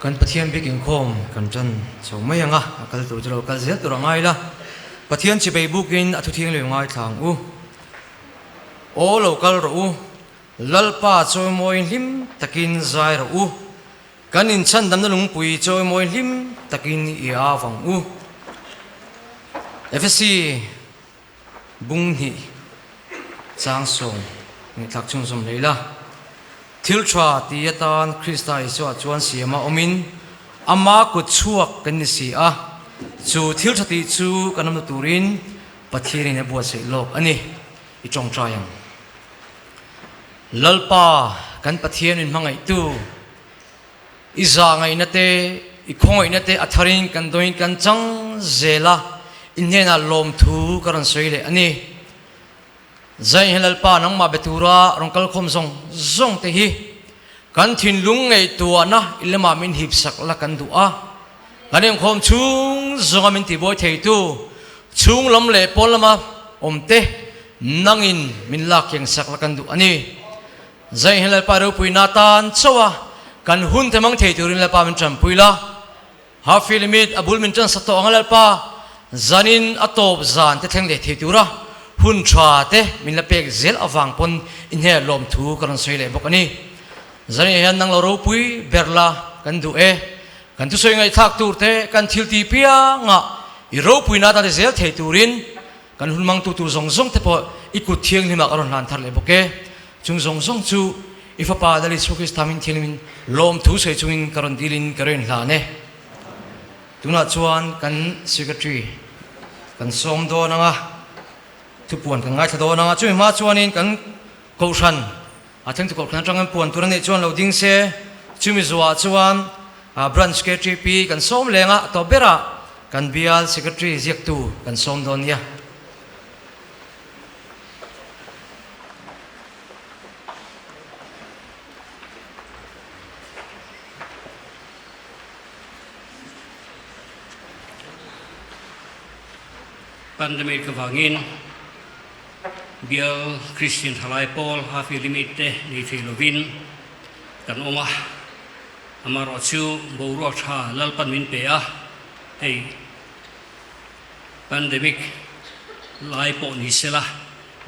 kan pathian bikin khom kan chan chong mai anga kal tu jalo kal zel tu rangai la pathian chi bei bukin athu thiang le ngai thlang u o local ro u lalpa choi moi lim takin zai ro u kan in chan dam na lung pui choi moi lim takin i awang u FSC bung hi chang song ni thak chung som leila thil thwa ti atan Krista Iswa chuan siama omin ama ku chuak kan ni si a chu thil thati chu kanam na turin pathirin ne buat sei lok ani I chong tryang lalpa kan pathian in mangai tu iza ngai nate I khongoi nate atharin kan doin kan chang zela inhena lom thu karan soile ani zai helalpa nang ma betura rongkal khom zong te hi kan thin lung ngei tuana ilama min hip sak la kan du a kanem khom chung zonga min ti boy thei tu chung lam le pol lama omte nangin min la kyang sak la kan du ani zai helalpa ro puina tan chawa kan hun temang thei turin la pa min cham puila ha filimit abul min chan sato angal pa zanin atop zan te theng le thei tura hun thwa te min la pek zel awang pon in he lom thu karan soile bokani zani han nang lo ro pui berla kan du e kan tu soi ngai thak tur te kan thil ti pia nga I ro pui na ta de zel thei turin kan hun mang tu tu zong te po I kut thiang ni ma karon lan thar le boke chung zong chu ifa pa dali su kristamin thiangmin lom thu sei chungin karon dilin karon la ne tuna chuan kan secretary kan som do na nga tu puan kan ngai thado na nga chui ma chuanin kan ko ran a thang tu ko kan tang puan turan ne chuan lo ding se chumi zuwa chuan branch secretary pi kan som lenga to bera kan bial secretary ziak tu kan som don ya pandemic kavangin bial Christian Halai Paul hafi limite ni Philovin kan oma amaro chu boro tha lalpan min pe a hey pandemic lai po ni sela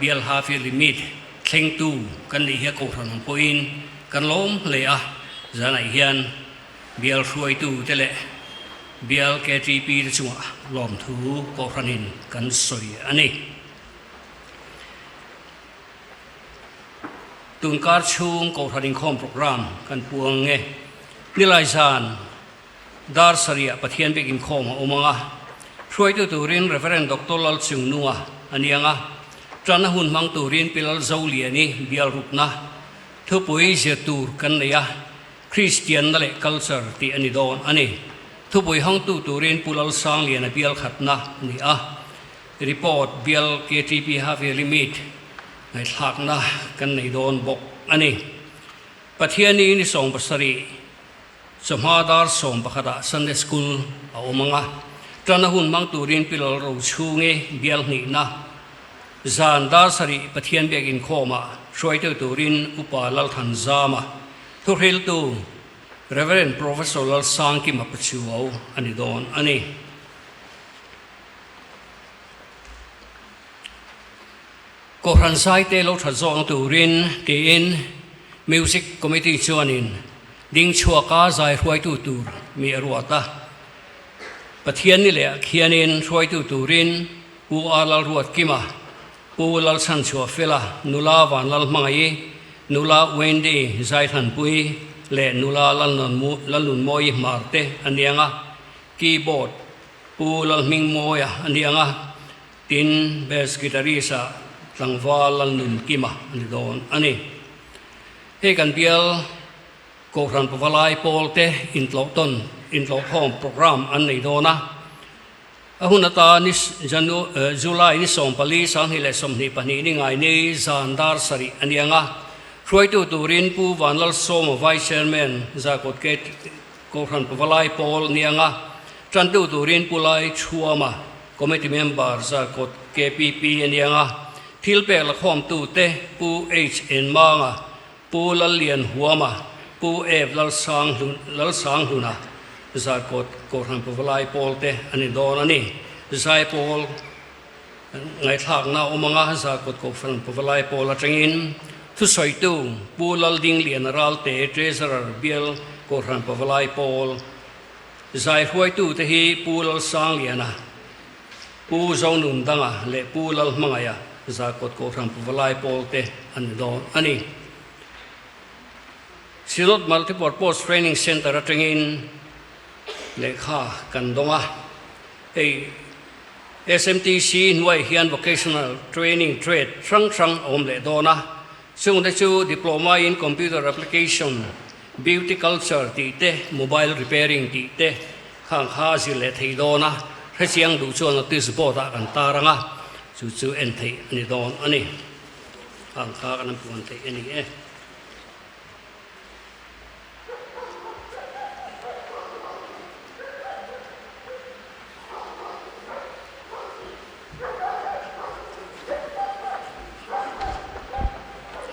bial hafi limit thleng tu kan ni he ko ran poin kan lom le a zanai hian bial hruai tu tele bial KTP chunga lom thu ko ranin kan soi ani tun kar chung ko ranin khom program kan puang nge nilai san dar saria pathian bekin khom omanga hruai tu turin reverend dr lal chung nuwa anianga trana hun mang turin pilal zoli ani bial rupna thupui je tur kan ya Christian le culture ti ani don ani thu boi hang tu turin pulal sang lian a bial khatna ni a report bial KTP have a limit ngai thakna kan nei don bok ani pathiani ni song pasari samadar som pakhada Sunday school a omanga trana hun mang turin pilal ro chunge bial ni na zan dar sari pathian begin khoma shroite turin upalal than zama thu hil tu Reverend Professor Lal Sangki mapachuaw ani don ani ko ran sai te lo tha zong turin te in music committee chuanin ding chua ka zai hruai tu tur mi ruata pathian ni le khianin hruai tu turin pu alal ruat kima pu lal san chua fela nula wan lal mangai nula wende zai than pui le nula lalun moi marte anianga keyboard pu lal ming moya anianga tin bass guitarista tlangwa lalun kima ani don ani he kan bial ko ran pawalai polte in tlo home program an nei dona ahunata ni July ni som pali sang hile som ni pani ni ngai ni zandar sari anianga hruai tu turin pu wanlal som vice chairman zakot ke ko ran pawalai pol nianga tran tu turin pulai chuama committee member zakot KPP nianga thilpe la khom tu te pu HN manga pu lal lian huama pu ev lal sang huna zakot ko ran pawalai pol te ani don ani zai pol ngai thak na omanga zakot ko ran pawalai pol atengin thu soi tu pu lal ding lian ral te treasurer bial ko ran pavalai pol zai huai tu te hi pu lal sang liana pu zong nun danga le pu lal mangaya za kot ko ran pavalai pol te an don ani Silot Multipurpose Training Center atengin lekha kandonga ei SMTC nuai hian vocational training trade sang om le dona sung de chu diploma in computer application beauty culture ti te mobile repairing ti te khang kha zi le thei dona hrechiang du chuan ti spo ta kan taranga chu en thei ani don ani khang kha kan puan thei ani e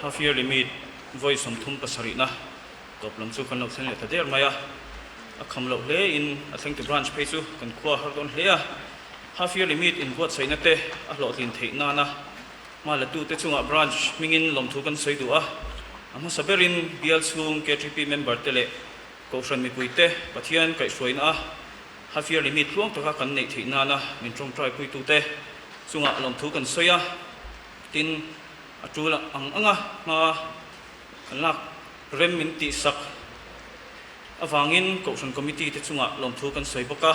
half yearly meet voice som thum pasari na top lam chu kan lo sen le ta der maya a kham lo le in I think the branch page chu kan khwa har don le a half yearly meet in what sai na te a lo tin thei na na ma la tu te chunga branch mingin lom thu kan sei du a ama saberin bial chung KTP member te le ko fran mi puite pathian kai soin a half yearly meet luang to ka kan nei thei na na min trong try pui tu te chunga lom thu kan soya tin atula ang anga ma anak rem min ti sak awangin cohesion committee te chunga lom thu kan soi boka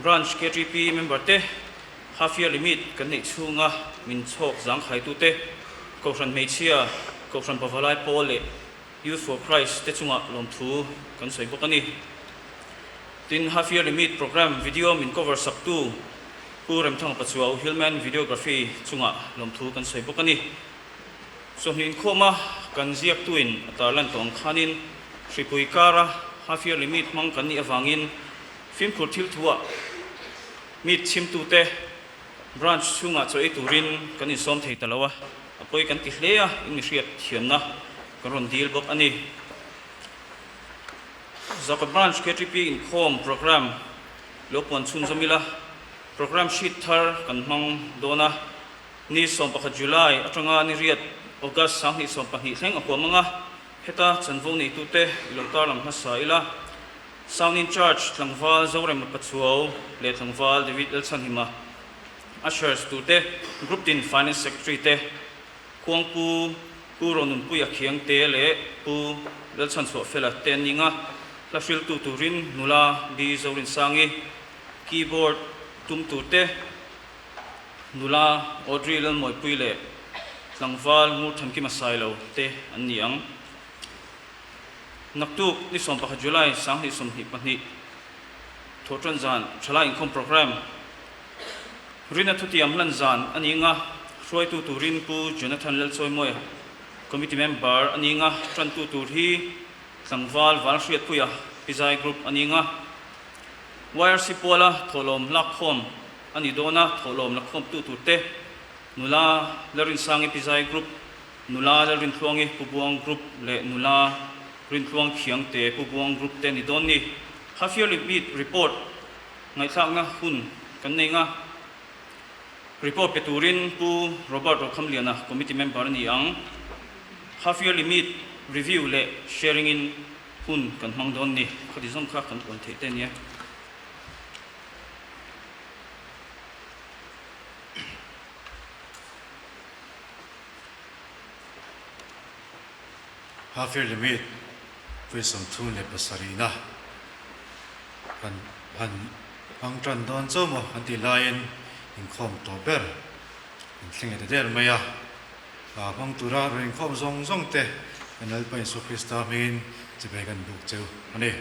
branch KTP member te half year limit kan nei chunga min chok jang khai tu te cohesion mechia cohesion pavalai pole youth for Christ te chunga lom thu kan soi boka ni tin half year limit program video min cover sak tu Urem thang pachuaw Hillman videography chunga lom thu kan sei bokani so hin khoma kan ziak tuin atalan tong khanin Sripui Kara half year limit mang kan ni awangin film kurthil thuwa mit chim tu te branch chunga choi turin kan in som thei talawa apoi kan ti hlea in riat thiamna karon deal bok ani zaka branch KTP in khom program lokon chun zamila program sheet thar kan mang dona ni som pakha July atanga ni riat August sang ni som pahi thleng akwa manga heta chanvo ni tu te ilontar lam hasa ila sound in charge tlangwal zorem pachuaw le tlangwal David Elson hima ushers tu te group din finance secretary te kuang pu ronun pu yakhiang te le pu Elson so fela ten ninga la fil tu turin nula di zorin sangi keyboard tum tu te nula Audrey lal moi pui le tlangwal mu tham ki masai lo te an niang naktu ni som pakha July sang ni som hi pani thotran zan thala income program rina thuti amlan zan aninga roi tu turin pu Jonathan lal choi moi committee member aninga tran tu tur hi tlangwal wal hriat puya pizai group aninga YRC pola tholom lakhom ani dona tholom lakhom tu te nula lerin sangi pizai group nula lerin thluangi pubuang group le nula rin thluang khiang te pubuang group te ni doni half yearly meet report ngai thak na hun kan nei nga report peturin pu Robert Okhamliana committee member ni ang half yearly meet review le sharing in hun kan mang don ni khadi zong kha kan kon the te ni half year limit với some thun le pasarina kan han ang tran don cho mo anti lion in khom to ber in thing de der maya a bang tura ring khom zong zong te anal pai so Krista min che be kan buk cheu ani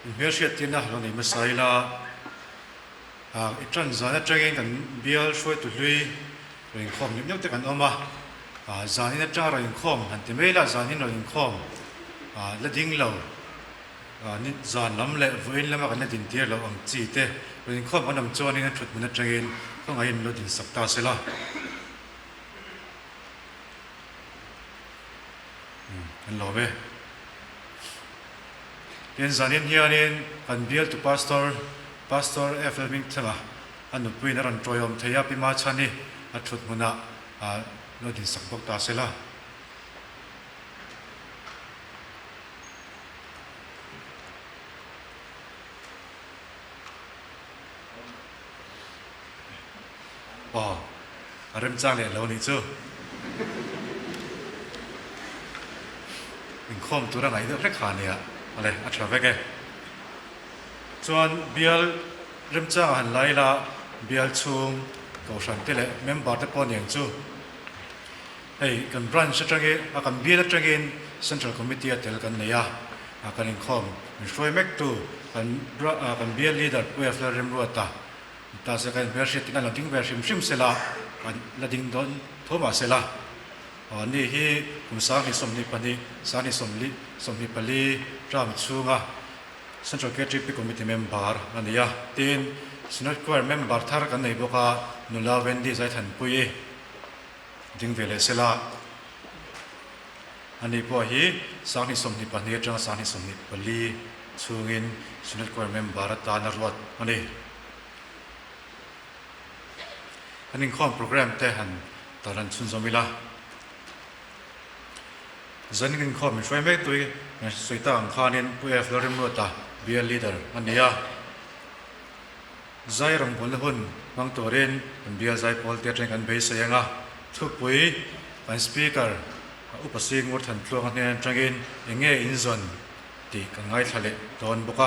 in her shet tin na lo ni masaila a itran zana train kan bial shoi tu lui ring khom nyuk te kan oma zanin a tra ring khom han ti mela zanin ring khom la ding lo ni zan lam le voin lama kan din tiar lo ang chi te ring khom anam chuan in thut min train ko ngai in lo din sakta sela an lo ve yen zanin hianin kan bial tu pastor FL Ming thanga อันนุปุยนรันจอยอมเทียปิมาชานีอัชุดมุนะโนดินสักบกตาเสละอ๋อเริ่มจ้างเลยแล้วนี่จูอินคอมตัวไหนเรื่องแรกขาเนี่ยอะไรอัชราเวกส่วนเบียร์เริ่มจ้างหันไล่ละเบียร์ชุงก็ฉันที่เลยเมมเบอร์ที่ปนอย่างจูไอ้กันบรันชจังเกกันเบียร์จังเกนเซ็นทรัลคอมมิตี้เตลกันเนี่ยกันอินคอมมีช่วยเมกตูกันเบียร์ลีดเดอร์เวฟเลอร์เริ่มรู้ตาแต่สักการเวอร์ชันที่นั่นเราดิ้งเวอร์ชันชิมเสละกันเราดิ้งโดนโทมาเสละนี่ที่คุณสามีสมนิปนีสามีสมนิปลีจามชูงะสันจเกจิปิคอมมิตี้เมมเบอร์อันนี้ทีนสนุกกว่าเมมเบอร์ทาร์กันในบุคคลนุลาเวนดี้ใจทันปุยดิ้งเวลเสละอันนี้พอฮีสามีสมนิปนีจังสามีสมนิปลีชูงินสนุกกว่าเมมเบอร์ตานรวดอันนี้อันนี้ข้อมโปรแกรมเตหันตอนนั้นชุนสมิลาจันกินข้อมช่วยไม่ตัวสุดท้ายข้านินผู้เอฟลอริมโรตาเบียร์ลีดเดอร์อันนี้ใจรังบอลหุ่นบางตัวเรนเบียร์ใจพอลเตียร์กันเบสยังทุกปุยเป็นสปีกเกอร์อุปสิงห์วัฒนทลวงกันเนี่ยจังกินยังไงอินซอนที่กันง่ายทะเลตอนบุก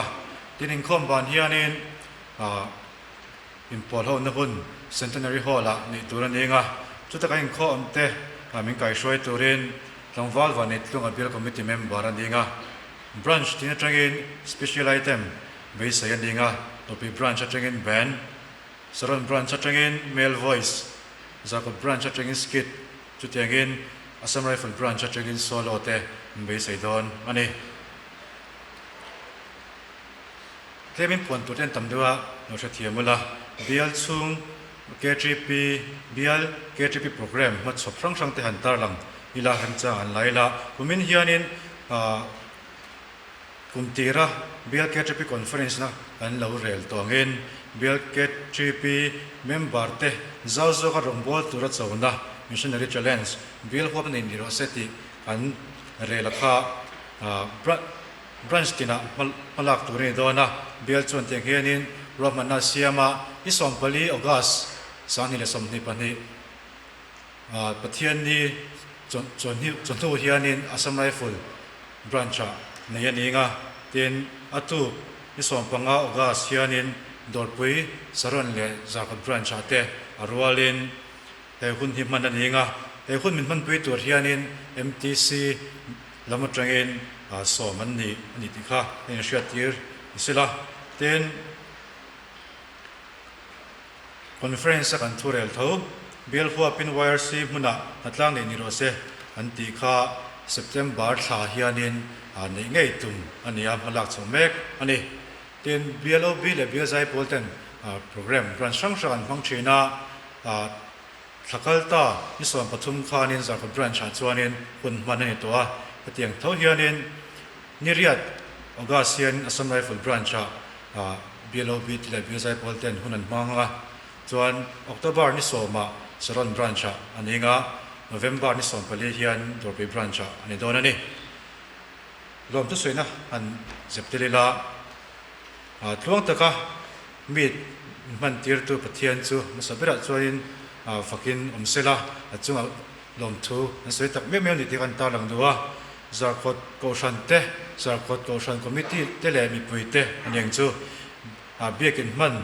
ที่นินข้อมบานเฮียนินอินพอลหุ่นหุ่นเซนเทนนารีฮอลละนี่ตัวนั้นเองจุดตะการข้อมเตะมิงไก่ช่วยตัวเรนลองวอลวันนี้ลงกับเบลคอมมิตี้เมมเบอร์อันนี้บรันช์ที่นั่นจังกินสเปเชียลไอเทมเบสยันนี้ตัวเป็นบรันช์จังกินแบนสรอนบรันช์จังกินเมลวอยซ์จากบรันช์จังกินสกิทจุดยังกินอัสสัมไรฟิลบรันช์จังกินโซโล่เตะเบสยันดอนอันนี้เทมินปวนตัวเด่นตั้มด้วยเราจะเทียมมุละเบียลซุงKGP BL KGP program มัดสอบฟังช่างเตหันตาลังอีลาหันจ้าอันไลละกุมินเฮียนินกุมตีระ BL KGP conference นะอันเราเรียลตัวเงิน BL KGP member เตะเจ้าโจกับรองบอลตัวรัฐสวรรค์ missionary challenge BL พวกนี้นิโรเซติอันเรียลค่าbranch ที่น่ะมาลักตัวนี้โดนนะ BL ชวนเตียงเฮียนินรวมมันน่าเสียมาที่สองปีออกัสสานี่เลยสมนิปนีประเทศนี้จนทั่วเฮียนินอัสสัมไรฟิลบรันช์ในยันนี้เตียนอัตุที่สองปังออกัสเฮียนินดอลปุยสารนเลยจากบรันช์เตะอารวาลินคุณหิมันนั่นเองคุณมันปุยตัวเฮียนิน MTC ลำจังเองสอมันนี่ที่ข้าเป็นเชียร์ทีร์สิละเตียนconference กันทุเรลทูเบลฟัวเป็น YRC มุนะนัดล่างในนิโรเซอันที่ข้า September ท่าเฮียนินอันนี้ไงตุ่มอันนี้มาลักสมเมกอันนี้เต็น BLOB และ BL ใจโพลเทนโปรแกรมรันช่างช่างฟังชีน่าสักลตาที่ส่วนปฐุมธานีจากบรันชาจวนินคุณมันในตัวเตียงเท่าเฮียนินนิริยตอากาเซียนอัสสัมไรฟิลบรันชาBLOB และ BL ใจโพลเทนหุ่นมังส่วนออกตุลานี่ส่งมาสรอนบรันช์อันนี้โนเวมเบอร์นี่ส่งไปเลียนตัวไปบรันช์อันนี้โดนอันนี้รวมทุกส่วนนะอันเจ็บที่ละทวงตะกะมีดมันตีร์ตัวปะเทียนจูมันสบายส่วนฝักินเสละจุงรวมทุกนั่นส่วนตักไม่นิติกันตาหลังด้วยจากกฎโกชันเตะจากกฎโกชันคอมมิตี้เตะเลยมีปุยเตะอันยังจูเบียกินมัน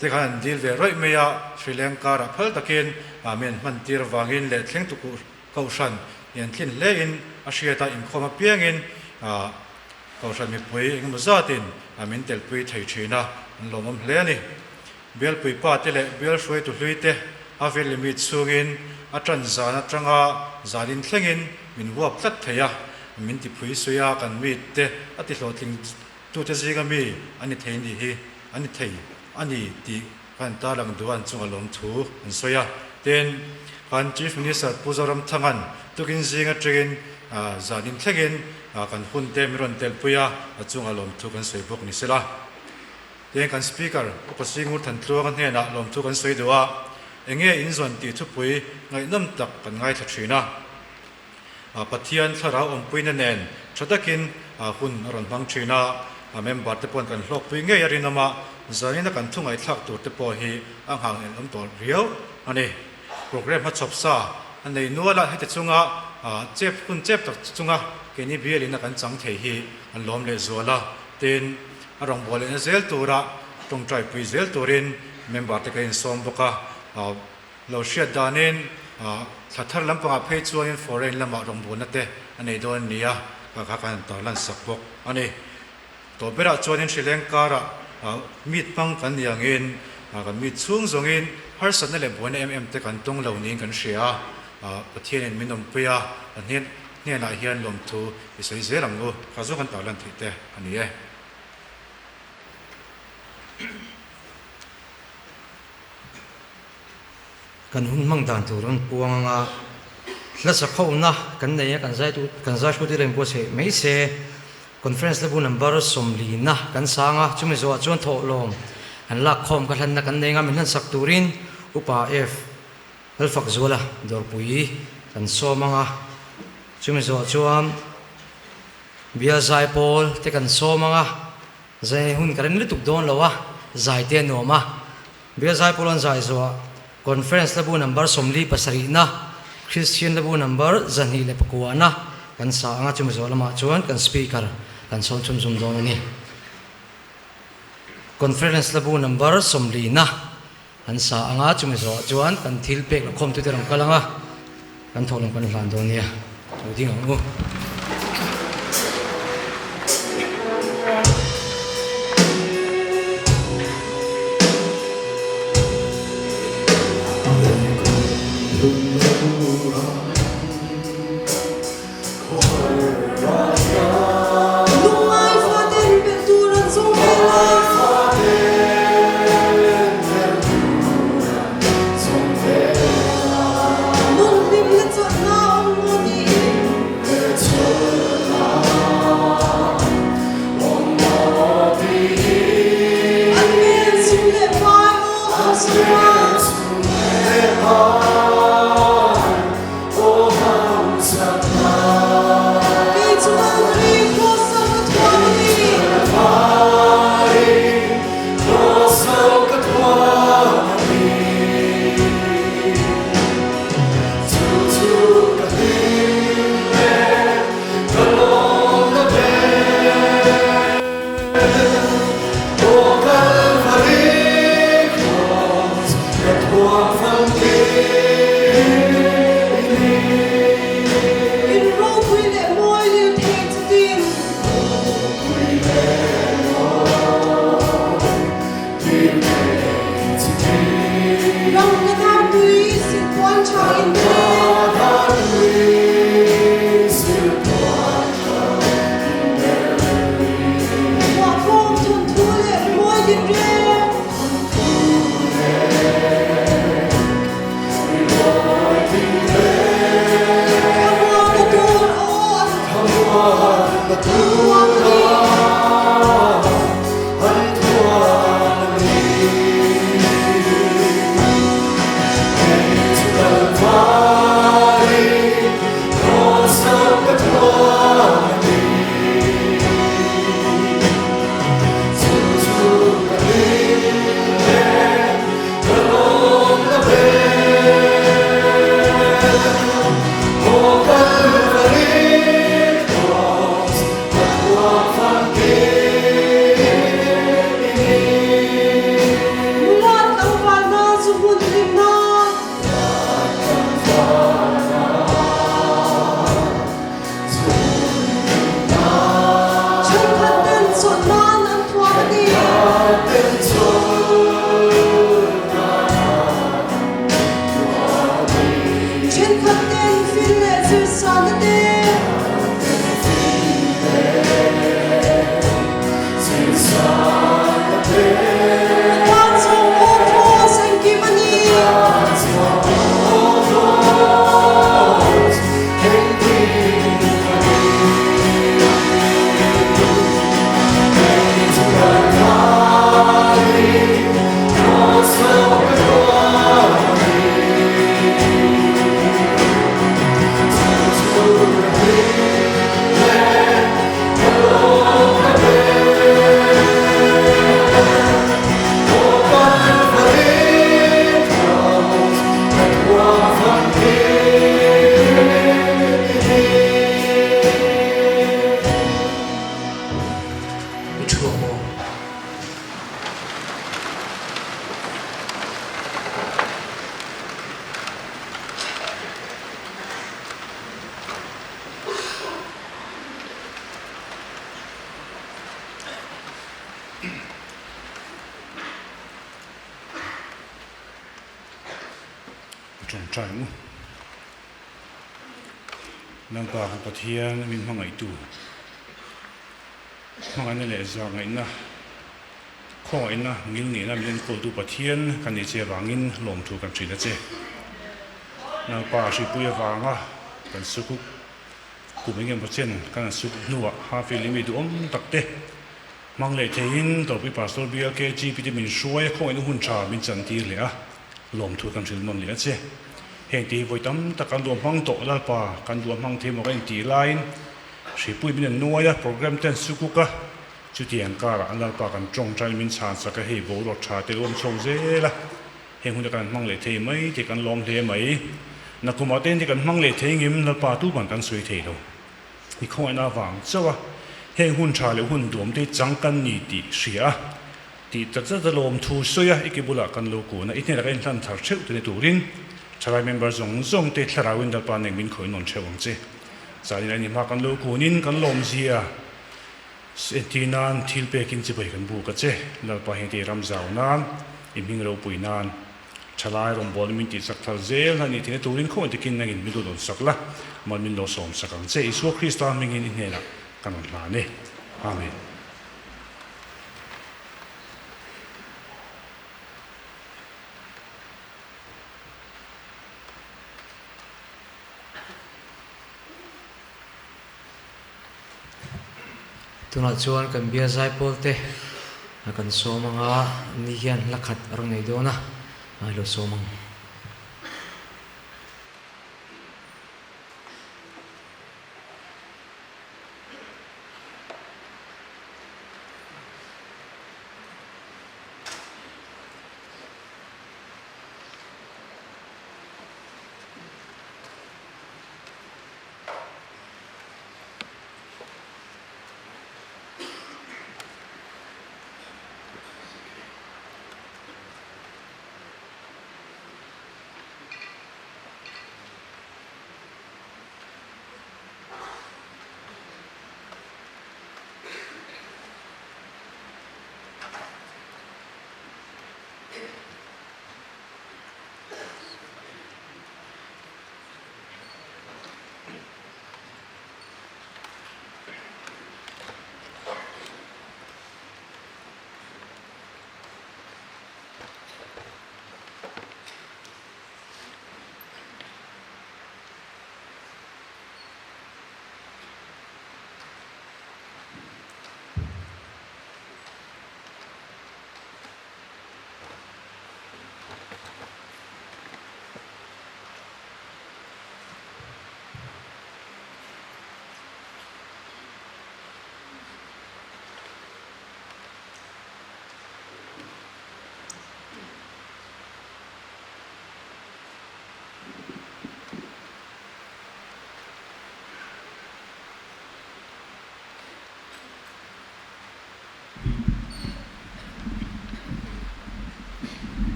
ที่ขันดีลเวรอยเมียสรีลังกาพัลตะเกนมันตีร์วางินเล็ดเลี้ยงตุกุเขาชันยันทิ้งเลี้ยงอาชีพตาอินคอมาเปียงินเขาชันมีปุยอิงมุซาตินมันเตลปุยไทยชีนะลมมันเลี้ยนี่เบลปุยป้าเตลเบลช่วยตุลุยเตอาเวลิมิตสูงินอาจารย์จานัจังอาจารินเลี้ยงมินวัวพลัดเทียมินติปุยสุยากันมีเตอาทิตย์โลทิ้งตัวเจสิกามีอันนี้เทียนดีฮีอันนี้เทียอันนี้ที่การตาลังดวนจงอารมณ์ถูกอันสวยเต็นการ Chief Minister ผู้จารมทั้งนั้นทุกินสิ่งที่กินจานินเทกินการหุ่นเต็มรอนเตลปุยจงอารมณ์ถูกอันสวยพวกนี้สิละเต็ ยังกันสปีกเกอร์อุปสิงห์ทันทรัวกันเนี่ยนะลมทุกันสวยดัวเองอินส่วนตีทุบปุยไงน้ำตักกันไงทัดชีนะปัทยันสระอมปุยนั่นเองชดกินหุ่นรันบังชีนะเมมบัตเตปนกันหลอกปุยเงี้ยรินามาใจนักกันทุ่งไอทักตัวเตปอฮีอ่างห่างเอ็นอมตัวเรียวอันนี้โปรแกรมพัดชอบซาอันนี้นัวละให้แต่จุงเจ็บคุณเจ็บตักจุงเกนี่เบียลินักกันจังเทียอันล้อมเลซัวละเต็นรองบอลเอ็นเซลตัวระตรงใจปุยเซลตัวรินเมมบัตเตกันสมบุกเราเชื่อดานินถ้าท่านลำพังเพจชวนฟอร์เรนลำบากรองบอลนั่นเตอันนี้โดนเนี่ยก็การต่อลันสักบกอันนี้ตัวเบลชวนศรีลังกาละมีดปังกันอย่างเงินกันมีดสูงส่งเงินฮาร์สันนั่นแหละบนเตกันตรงเหล่านี้กันเสียประเทศนี้มีนมเปียอันนี้เนี่ยนายเฮียนลมทูอิสราเอลลังกูข้าสู้กันต่อลันทิเตอันนี้กันหุ่นมั่งด่านตัวรันปวงแล้วสักเขานะกันเนี่ยกันใจตัวกันใจชุดที่เรียนพวกเสไม่เสคอนเฟรนซ์เลบุนัมเบอร์สมลีนะกันสางจุ่มจัวจวนโถลมอันลักคอมกันนักกันเนี่ยงามินันสักตูรินอุปาเอฟเฮลฟักจัวละดอร์ปุยกันโซมังจุ่มจัวจวนเบียใจพอลเทกันโซมังใจหุ่นกันนี่ตุกโดนแล้ววะใจเตียนโนมาเบียใจพอลอันใจจัวคอนเฟรนซ์เลบุนัมเบอร์สมลีปัสรีนะคริสเตียนเลบุนัมเบอร์จันฮีเลปกัวนะกันสางจุ่มจัวละมาจวนกันสปีกเกอร์กันส่งจุ่มโดนนี่คอนเฟรนซ์เลบุนัมเบอร์สมลีนะกันสางจุ่มจัวจวนกันทิลเป็กคอมตุเตอร์กันลังกันทอลงกันหลานโดนนี่ดูที่งู trai mu nang pa han pathian min mangai tu mangai le za ngai na kho ina ngil ni na min ko tu pathian kan ni che wangin lom thu kan thrina che nang pa si puya wanga kan suku ku mengem pachen kan suk nuwa ha fe limi du takte mang le thein to pi pastor bia ke chi pi min shuai kho ina hun cha min chan ti le a lom thu kan thil mon le che heng ti voi tam takan lom hang to la pa kan lom hang the mo kan ti line si pui min nuaya program ten suku ka chu tiang ka ra an la pa kan chong chai min chan sa ka hei bo ro tha te lom chong je la heng hun kan mang le thei mai ti kan lom le mai na kuma ten ti kan mang le thei ngim la pa tu ban kan sui thei lo i kho na wang chawa heng hun tha le hun dom te chang kan ni ti sia ti ta cha lom thu soya ikibula kan lo ko na itne la kan than thar cheu te turin charai member zong te thlara win da pa neng min khoi non chewang che zani ani ma kan lo ko nin kan lom zia setinan thil pe kin chi bai kan bu ka che lal pa heng te ram zau nan i ming ro pui nan chalai rom bol min ti sak thal zel hani te turin kho te kin nangin mi do don sakla man min lo som sakang che isu krista mingin in hena kanon la ne amen tuna chuan kan bia zai pol te kan somanga ni hian lakhat rang nei dona ai lo somang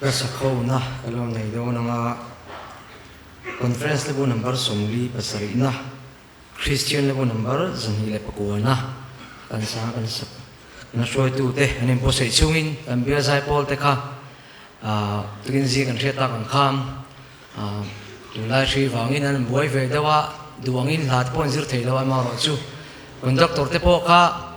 Kasakho na kalong na ito na nga conference level number sumli pasari na Christian level number zanhile pakuha na kansa na show tu te anin po sa isungin ang biya sa Paul te ka tugin si kan seta kan kham tulai shi wangin an buai ve dawa duwangin lat pon zir thei lawa ma ro chu conductor te po ka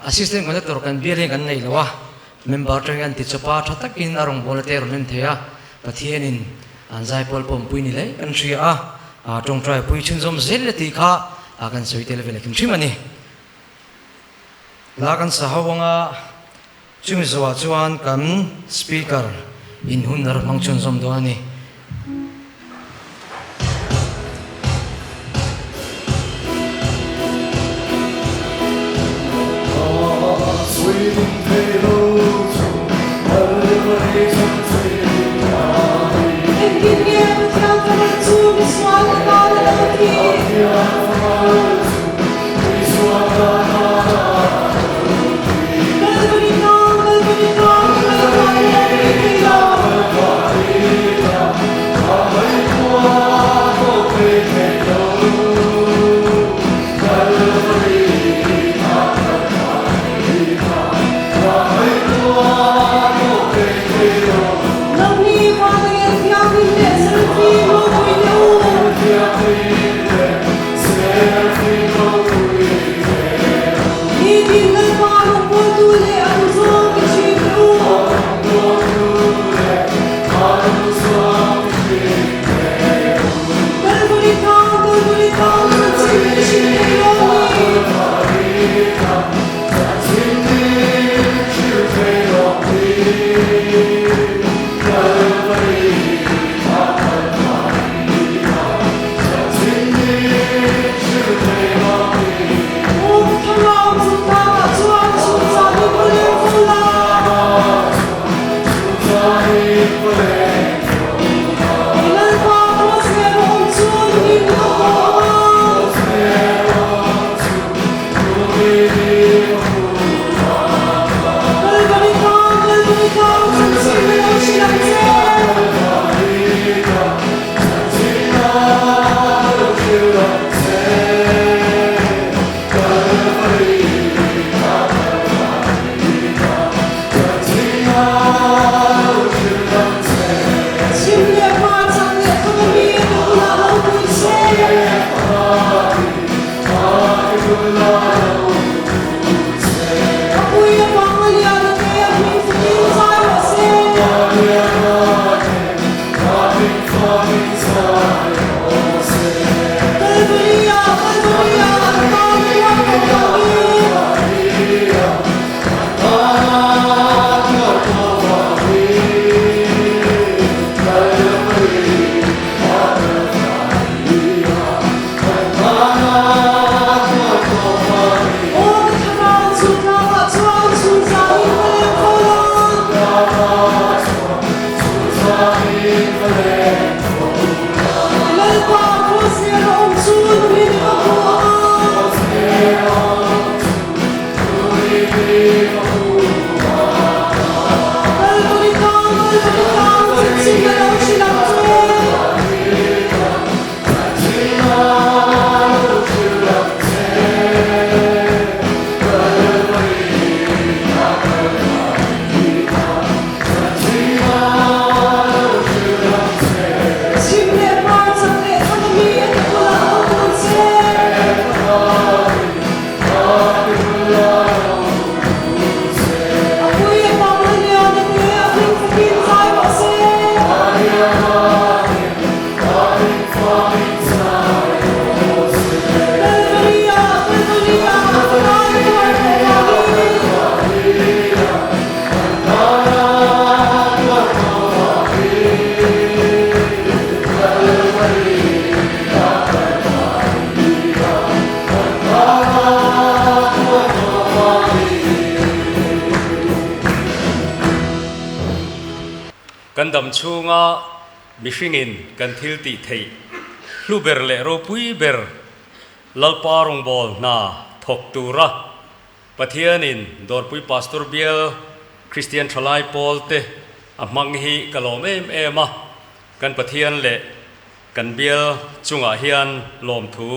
assistant conductor kan biya kan nei lawa member tang ti chapa thatakin arong volunteer nen theya pathianin anzai pol pom puini le kan ria tong trai pui chun zom zel ti kha kan soi tel vele kim chimani la kan sahawanga chumi zawa chuan kan speaker in hunar mang chun zom do ani kan dam chunga mihringin kan thil ti thei hluber le ro pui ber lalparong bol na thok tura pathianin dor pui pastor bial Christian thalai Paul te มังฮีกะลอมเอมากันปะเทียนเละกันเบียลจุงอาเฮียนลมถู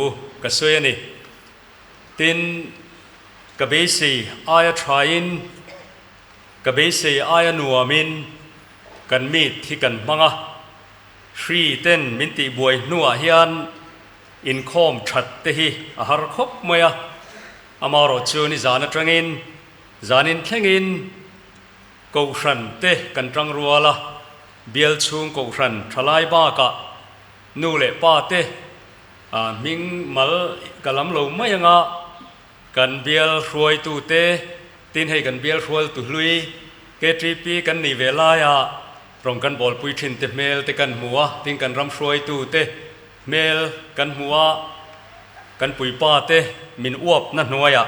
กระสวยนี่ตินกะเบสีอายทรายน์กะเบสีอายนัวมินกันมีดที่กันมังะทรีเต้นมินติบวยนัวเฮียนอินคอมชัดเตฮีอาหารครบมวยอามารอจูนิจานตรังอินจานินแข่งอินกูชันเตกันตรังรัวละเบียลชุงกูชันทลายบ้ากะนูเล่ป้าเตมิงมัลกะลำโลไม่ยังอ่ะกันเบียลรวยตูเตตินให้กันเบียลรวยตุลุยเกตรีปีกันนิเวลายะตรงกันบอลปุยทินเตเมลเตกันหัวตินกันรำรวยตูเตเมลกันหัวกันปุยป้าเตมินอวบนั่นน้อยอ่ะ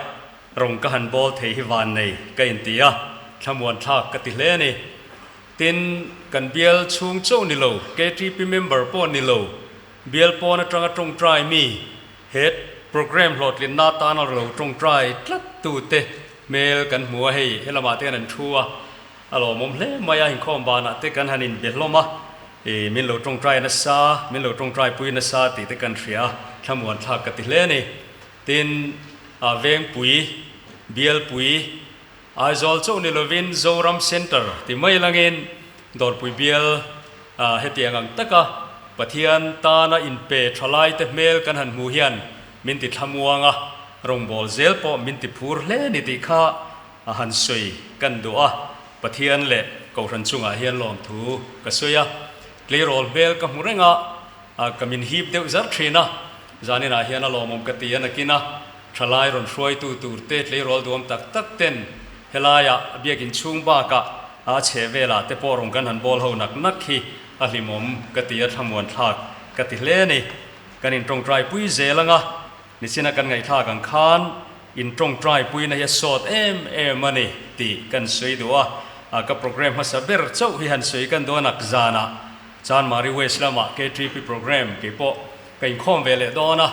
ตรงกันบอลเทหิวานในกันตีอ่ะขมวนทากกติเลนี่ตินกันเบียลชุงโจนิโลเกตรีปีเมมเบอร์ปอนิโลเบียลปอนตรงตรงใจมีเฮดโปรแกรมหลอดลินนาตานอร์โลตรงใจตลัดตูเตเมลกันหัวให้เฮลมาเตนันชัวอารมณ์มุมเล่มายาหินคอมบานะเตกันหันินเบลลมามินโลตรงใจนัสซามินโลตรงใจปุยนัสซาติเตกันเสียขมวนทากกติเลนี่ตินเวงปุยเบียลปุยas also ni lovin zoram center ti mai langin dor pui bial hetiang ang taka pathian ta na in pe thalai te mel kan han mu hian min ti thamuanga rong bol zel po min ti phur hle ni ti kha han soi kan do a pathian le ko ran chunga hian lom thu ka soya clearol bel ka murenga kamin hip deu zar thina zanina hian a lomom ka ti ana kina thalai ron hroi tu tur te clearol dom tak tak ten helaya biakin chung ba ka a che vela te porong kan han bol ho nak nak khi a hlimom katia thamon thak kati hle ni kan in tong trai pui zelanga ni sina kan ngai tha kan khan in tong trai pui na ya sot mani ti kan sui duwa ka program ha saber chau hi han sui kan do nak zana chan mari weslama k3p program ke po kain khom vele do na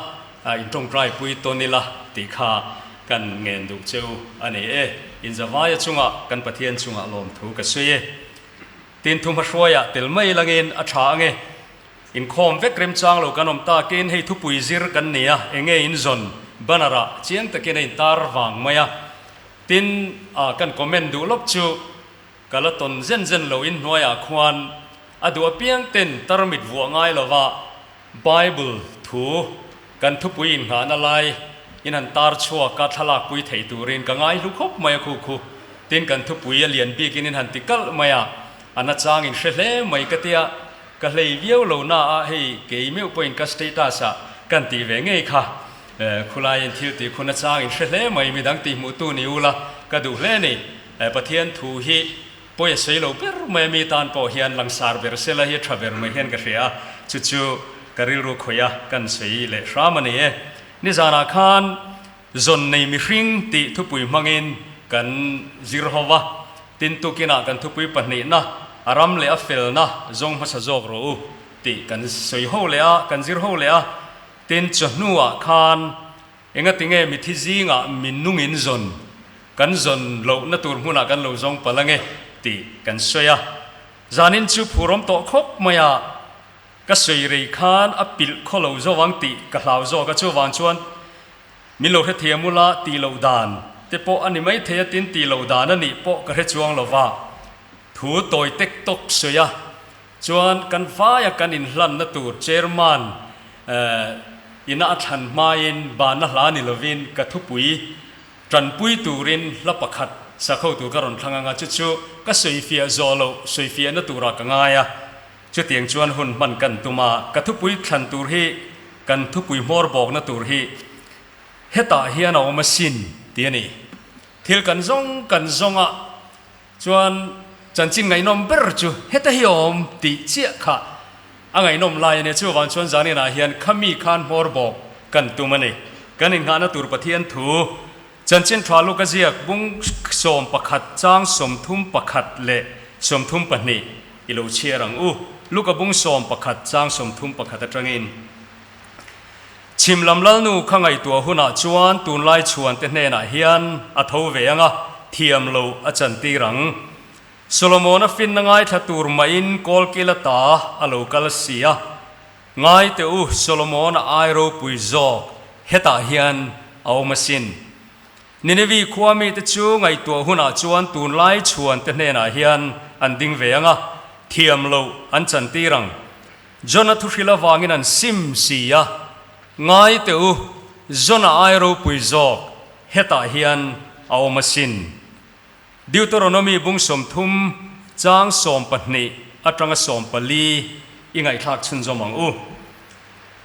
in tong trai pui tonila ti kha kan ngen du cheu ani in zawaya chunga kan pathian chunga lom thu ka suye tin thum hruaya tel mai langin a tha nge in khom vek rem chang lo kanom ta ken hei thu pui zir kan nia enge in zon banara chiang ta ken in tar wang maya tin kan comment du lop chu kalaton zen zen lo in noya khwan adu apiang ten tarmit wa ngai lova bible thu kan thu pui in ha na lai in an tar chua ka thalak pui thei turin ka ngai lu khop mai khu khu tin kan thu pui lian bi kin in han tikal maya ana chang in hle mai ka tia ka hlei viau lo na a hei ke meu point ka status a kan ti ve ngei kha khulai in thil ti khuna chang in hle mai mi dang ti mu tu ni ula ka du hle ni pathian thu hi poi sei lo per mai mi tan po hian langsar ber sela hi travel mai hian ka ria chu chu karil ru khoya kan sei le ramani ni zana khan zon nei mi hring ti thupui mangin kan zirhova tin tu kina kan thupui pahni na aram le afel na zong hasa jok ro ti kan soi ho le a kan zir ho le a tin chnuwa khan enga tinge mi thi zinga minung in zon kan zon lo na tur huna kan lo zong palange ti kan soya zanin chu phurom to khop maya ka soi rei khan apil kholo zo wang ti ka hlau zo ka chu wang chuan min lo he thiamula ti lo dan te po ani mai the tin ti lo dan ani po ka he chuang lova thu toy tek tok soya chuan kan fa ya kan in hlan na tur chairman ina athan main ba na hlani lovin ka thu pui tran pui turin la pakhat sa khau tu ka ron thanga chu chu ka soi fia zo lo soi fia na tura ka nga ya chu tiang chuan hun man kan tuma ka thu pui thlan tur hi kan thu pui mor bok na tur hi heta hian a masin ti ani thil kan zonga chuan chan chin ngai nom ber chu heta hi om ti chia kha angai nom lai ne chu wan chuan zani na hian khami khan mor bok kan tumani kan in hana tur pathian thu chan chin thwalu ka ziak bung som pakhat chang som thum pakhat le som thum pahni ilo chierang luka bung som pakhat chang som thum pakhat atangin chimlam lalnu khangai tua huna chuan tun lai chuan te hne na hian a tho ve anga thiam lo a chan ti rang โซโลมอนฟินง่ายทัตูร์มาอินกอลกิลตาอโลกัลเซียง่ายเตอุโซโลมอนไอโรปุยโซเฮตาเฮียนเอามาสินนินวีความมีตจูไงตัวหุนอาจวนตูนไล่ชวนเตเนนาเฮียนอันดิ่งเวียงะเทียมโลอันจันตีรังจนทุศิลวางินันซิมเสียง่ายเตอุจนไอโรปุยโซเฮตาเฮียนเอามาสินดิวตโรโนมีบุงสมทุมจางสมปนิอัตรังสมปลีอิงไอทักชุนจอมังอู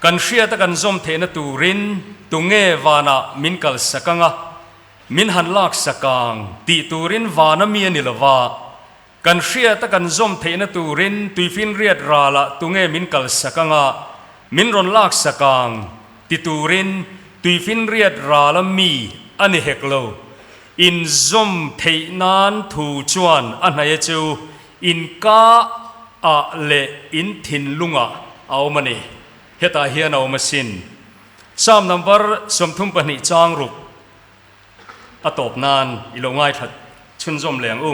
กันเชียตกันจอมเทนตูรินตุงเงวานามินกัลสกังะมินหันลักสกังตีตูรินวานามีนิลวากันเชียตกันจอมเทนตูรินตุยฟินเรียดราละตุงเงมินกัลสกังะมินรอนลักสกังตีตูรินตุยฟินเรียดราละมีอันนี้เฮกโลอินซอมเทนานทูจวนอันไหนจูอินกาอะเลอินทินลุงะเอามานี่เฮตาเฮียนเอามาสินสามนัมเบอร์สมทุมปนิจางรุกอตบนานอิโลง่ายทัดชุนจอมแหลงอู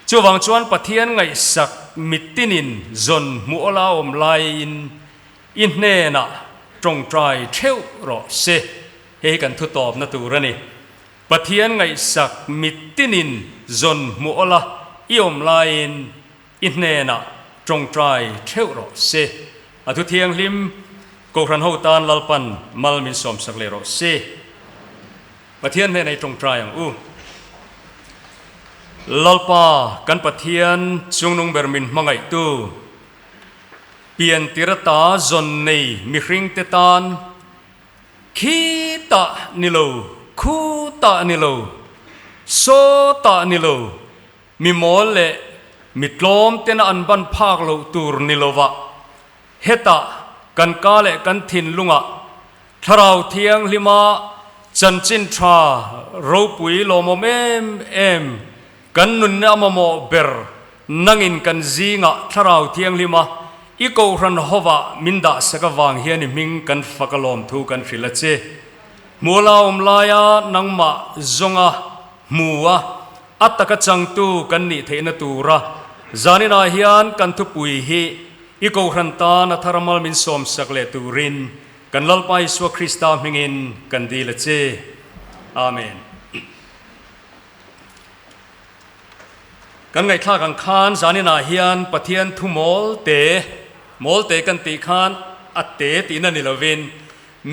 จูวังจวนปะเทียนไงสักมิตินินจนมัวลาอมไลอินเนน่ะตรงใจเที่ยวรอเซเฮกันทุตอบนัตูระนี่ปะเทียนไงสักมิตินินจนมัวลาอิอมไลอินเนน่ะตรงใจเที่ยวรอเซอทุเทียงลิมกูรันหูตานลลปันมัลมินสมสักเลโรเซปะเทียนในตรงใจอย่างอูลลปากันปะเทียนจุงนุงเบอร์มินมังไงตูเปลี่ยนติรตาจนในมิริงเตตานขีตานิโลคูตานิโลโซตานิโลมิโมเลมิตลอมเตนอันบันภาคโลตูรนิโลวะเฮตากันกาเลกันทินลุงะทราวเทียงลิมาจันจินทรารูปุยโลโมเอมกันนุนเนอมโมเบอร์นังอินกันจีงะทราวเทียงลิมาอีโกรันฮวะมินดาสกวางเฮียนิมิงกันฟักลอมทูกันฟิลเจมัวลาอมลายานังมาจงะมัวอัตตะกจังตูกันนิเทนตูระจานินาฮิอันกันทุปุยฮีอีโกรันตานาธารมัลมินสมสักเลตูรินกันลลไปสวคริสตามิงินกันดีละเจอาเมนกันไงข้ากันคานจานินาฮิอันปะเทียนทุมอลเตกันตีคานอัตเตตีนันนิลวิน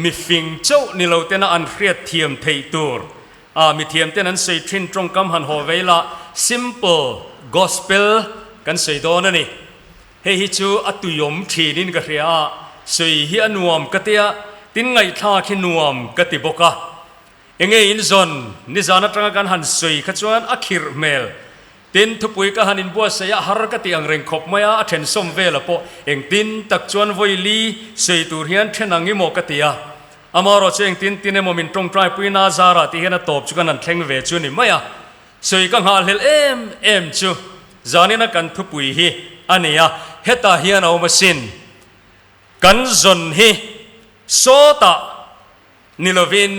มิฟิงเจ้านิลเตนะอันเรียดเทียมเทตูร์มิเทียมเตนั้นใส่ทรินตรงกำหันโฮเวละ simple gospel กันใส่โดนนี่เฮฮิจูอัตุยมทีนินกะเรียสวยฮิอันวมกะเตียตินไงท่าขินวมกะติบกะเองอินซอนนิจานัตรังกันหันสวยขจวนอัคิรเมลตินทุปุยกะหันินบัวเสียฮาร์กะติอังเริงขบมายาอัเทนสมเวลปอเองตินตักจวนวอยลีสวยตูเฮียนเทนังอิโมกะติยาอามารอเชงตินตินเอโมมินตรงไตรปุยนาซาระที่เฮนัตบจุกันนันเทงเวจุนิมายาสวยกังหาเลเอ็มจูจานินักันทุปุยฮีอันนี้เฮตาเฮียนเอามาสินกันจนฮีโซตานิลวิน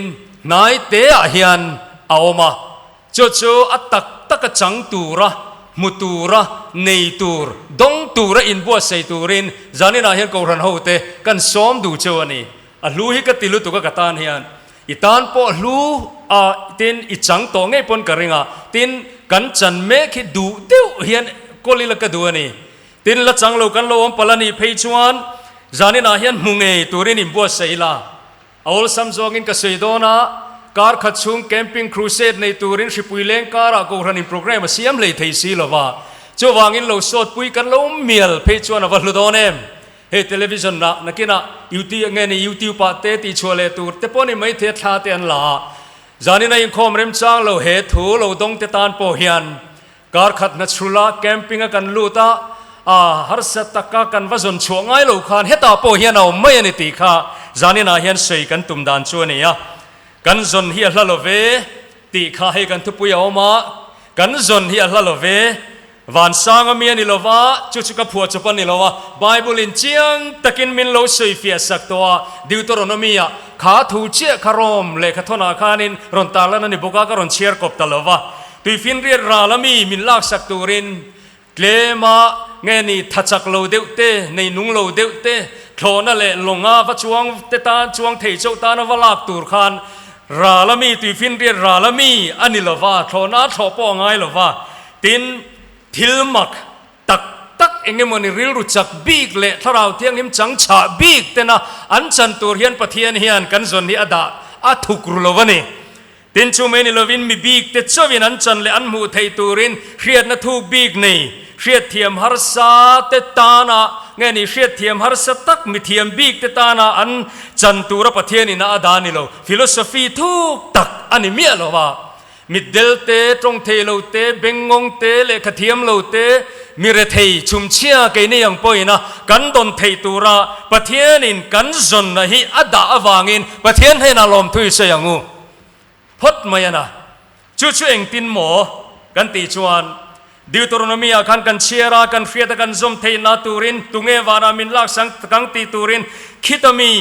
นายเตะเฮียนเอามาจู่อัตตักจังตูระมุตูระเนตูร์ดงตูระอินบัวใส่ตูรินจานินาเฮียนกูรันหูเตกันซ้อมดูเจ้านี่ลูฮิกติลุตุกกตานเฮียนอีตานปอลูตินอีจังตองไงปนกระริงตินกันจันเมฆดูเดียวเฮียนกอลิลกดูนี่ตินละจังโลกันโลอมปลานีเพจวนจานินาเฮียนมุงเอตูรินิมบัวเซลาเอาซัมซองินกษยโดนาการขัดชุงแคมปิ้งครูเซดในตูรินชิปุยเลงการกูรันินโปรแกรมเสียมเลยที่สีลว่า cho wangin lo sot pui kan lo miel pe chuan aval ludonem he television na nakina youtube nge ni youtube pa te ti chole tur te poni mai the tha te an la zani na in khom rem chang lo he thu lo dong te tan po hian kar khat na chula camping kan luta har sa taka kan wazon chuangai lo khan heta po hian au mai ani ti kha zani na hian sei kan tum dan chu ni ya kan zon hi hla lo ve ti kha he kan thu pui au ma kan zon hi hla lo ve van sang ami ani lova chuchuka phua chupan ni lova bible in chiang takin min lo sei fia sak to deuteronomy kha thu che kharom le khathona khanin ron talan ani boka ka ron share kop talova ตุยฟินเรียราละมีมินลากสักตูรินเกลมาเงนี่ทัจักโลเดวเตในนุงโลเดวเตโคลนั่นแหละลงอาวัจวงเตตาจวงเทจตานวลากตูรคานราละมีตุยฟินเรียราละมีอันนี้ละว่าโคลนาโชปองไงละว่าตินทิลมักตักเองมันริลรุจักบีกเละถ้าเราเที่ยงนิมจังฉาบีกแต่นะอันจันตูเฮียนปะเทียนเฮียนกันส่วนนี้อดาทุกรุลวันนี้ตินชูเมนิลวินมีบีกแต่เจ้าวินันจันเลอันมูไทตูรินเครียดนะทุกบีกนี่เครียดเทียมฮาร์ซาเตตานะเงี้ยนี่เครียดเทียมฮาร์ซาตักมีเทียมบีกเตตานะอันจันตูระปะเทียนินะอดานิโลฟิโลโซฟีทุกตักอันนี้เมียโลว่ามิดเดลเตตรงเทโลเตเบงงงเตเลขเทียมโลเตมิเรเทชุมเชียเกนี่ยังป่วยนะกันดนเทตูระปะเทียนินกันจนนะฮิอดาอวางินปะเทียนให้นาลมทุยเสียงูพดมายันะจู่ๆเองตินหมอกันตีจวนดิวตรโนมีอาคันกันเชียรากันเฟียตกันซอมเทนาตูรินตุงเอวานามินลักสังกังตีตูรินคิตามี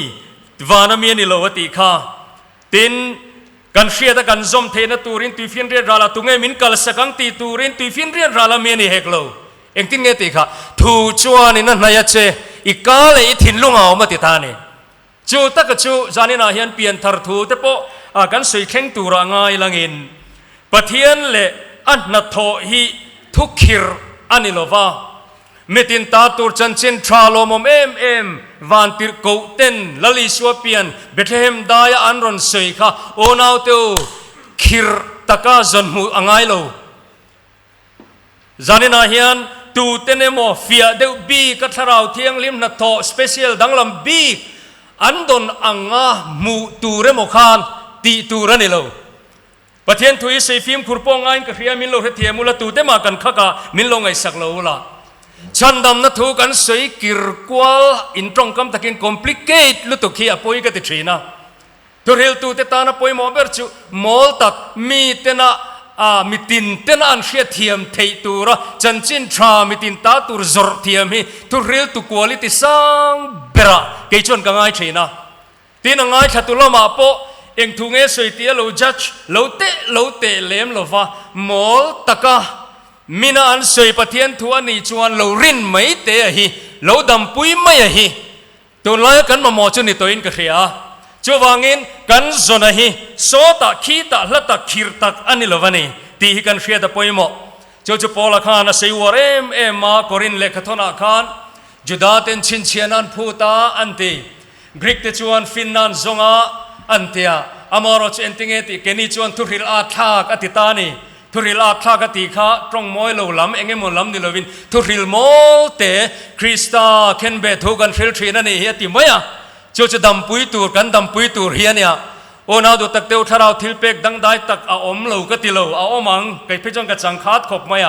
วานามีนิโลวติคาตินกันเฟียตกันซอมเทนาตูรินตุยฟินเรียราลาตุงเอมินกัลสกังตีตูรินตุยฟินเรียราลามีนิเฮกโลเองตินเงติคาทูจวนนี่นั่นนายเชอีกาเลอีถิ่นลุงเอามาติตานีจูตะกจูจานินาเฮียนเปลี่ยนทาร์ทูเตปโอากันสวยเข่งตูระง่ายลังอินปะเทียนเลอันนัทโทฮีทุกขิรอันนี้โลวาเมตินตาตูจันเชนทราโลมเอ็มวันติรโกเต็นลลิสวเปียนเบธเลเฮมดายอันรอนสวยค่ะโอนาวเตวขิรตะกาจันหูอ่างไงโลจานินาเฮียนตูเตเนโมฟิอาเดวบีกัทราวเทียงลิมนัทโทสเปเชียลดังลำบีอันดนอ่างามูตูเรโมคานตีตูรันนี่โลปะเทียนทุยเซฟิมขุรปองไงกับเรียมินโลเฮตียมุลตูเตมากันข้ากามินโลไงสักโลละฉันดำนัทถูกันสวยกิรกวลอินตรงคำตะกินคอมพลิเคทลุตุขีอปอยกันติดชีนะตัวเฮลตูเตตานะปอยโมเบอร์จูมอลตักมีเตนะมิตินเตนะอันเชียเทียมเทตูระจันจินทรามิตินตาตูรจอร์เทียมฮีตัวเฮลตูควอลิติสังเบระเกยชวนกันไงชีนะตีนังไงชัตุลมาโปเองทุงเอสวยเตียโลจัดโลเตเลมโลฟ้ามอลตะกามินาอันสวยปะเทียนทัวนี่จวนโลรินไม่เตะฮีโลดำปุยไม่ฮีตัวน้อยกันมาหมอจุนี่ตัวอินกระเทียจวางอินกันจนฮีโซตะขีตะละตะขีรตักอันนี้โลวานี่ตีฮีกันเฟียตะปุยหมอจูปอลคานะเซวเรมมาโครินเลขทนาคานจุดาเต็นชินเชียนันพูตาอันตีกรีกเตจวนฟินนันซงาอันเตียอามารอชเอนติงเอติเกนิจวนทุริลอาทากอติตานีทุริลอาทากติข้าตรงมอยโลลัมเองมลัมนิลวินทุริลโมเตคริสตาเคนเบทูกันฟิลทรีนันเฮียติมวยจูจะดำปุยตูกันดำปุยตูเฮียเนี่ยโอนาดูตักเตียวทาราวทิลเป็กดังได้ตักอาอมโลกติโลอาอมังไก่พิจงกัดจังคาดขบมวย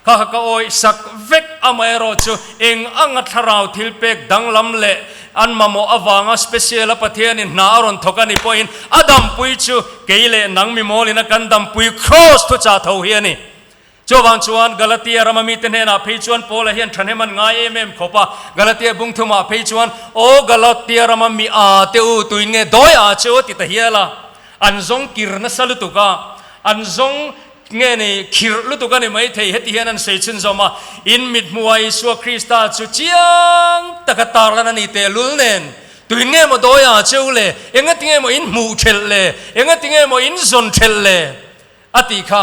ข้าก็โอยสักเวกอามายรอจูเองอังทาราวทิลเป็กดังลำเละอันมาโมอวางสเปเชียลปะเทียนินนาอรอนทกันนี่พอยน์อดัมปุยจูเกยเลนังมิโมลินักันดัมปุยครอสทุจ่าเท่าเฮียนี่จวบางชวนกาลาตีรามามีเตนเฮนาเพจวนโปลเฮียนทันเฮมันง่ายเอ็มขบะกาลาตีบุงทุมาเพจวนโอกาลาตีรามามีเตอูตุยเงดอยเชวติตเฮียละอันซงกิรนัสลุตุกาอันซงเงี้ยนี่คิรลุตุกันนี่ไม่เทเหตุเฮียนันเซชินซอมาอินมิดมัวอิสวคริสตาจุเจียงตะกตาร์นันนี่เตลุลเนนตุยเงี้ยมาโดยเชวเลเองก็ติเงี้ยมาอินมูเชลเลเองก็ติเงี้ยมาอินซอนเชลเลอติค่ะ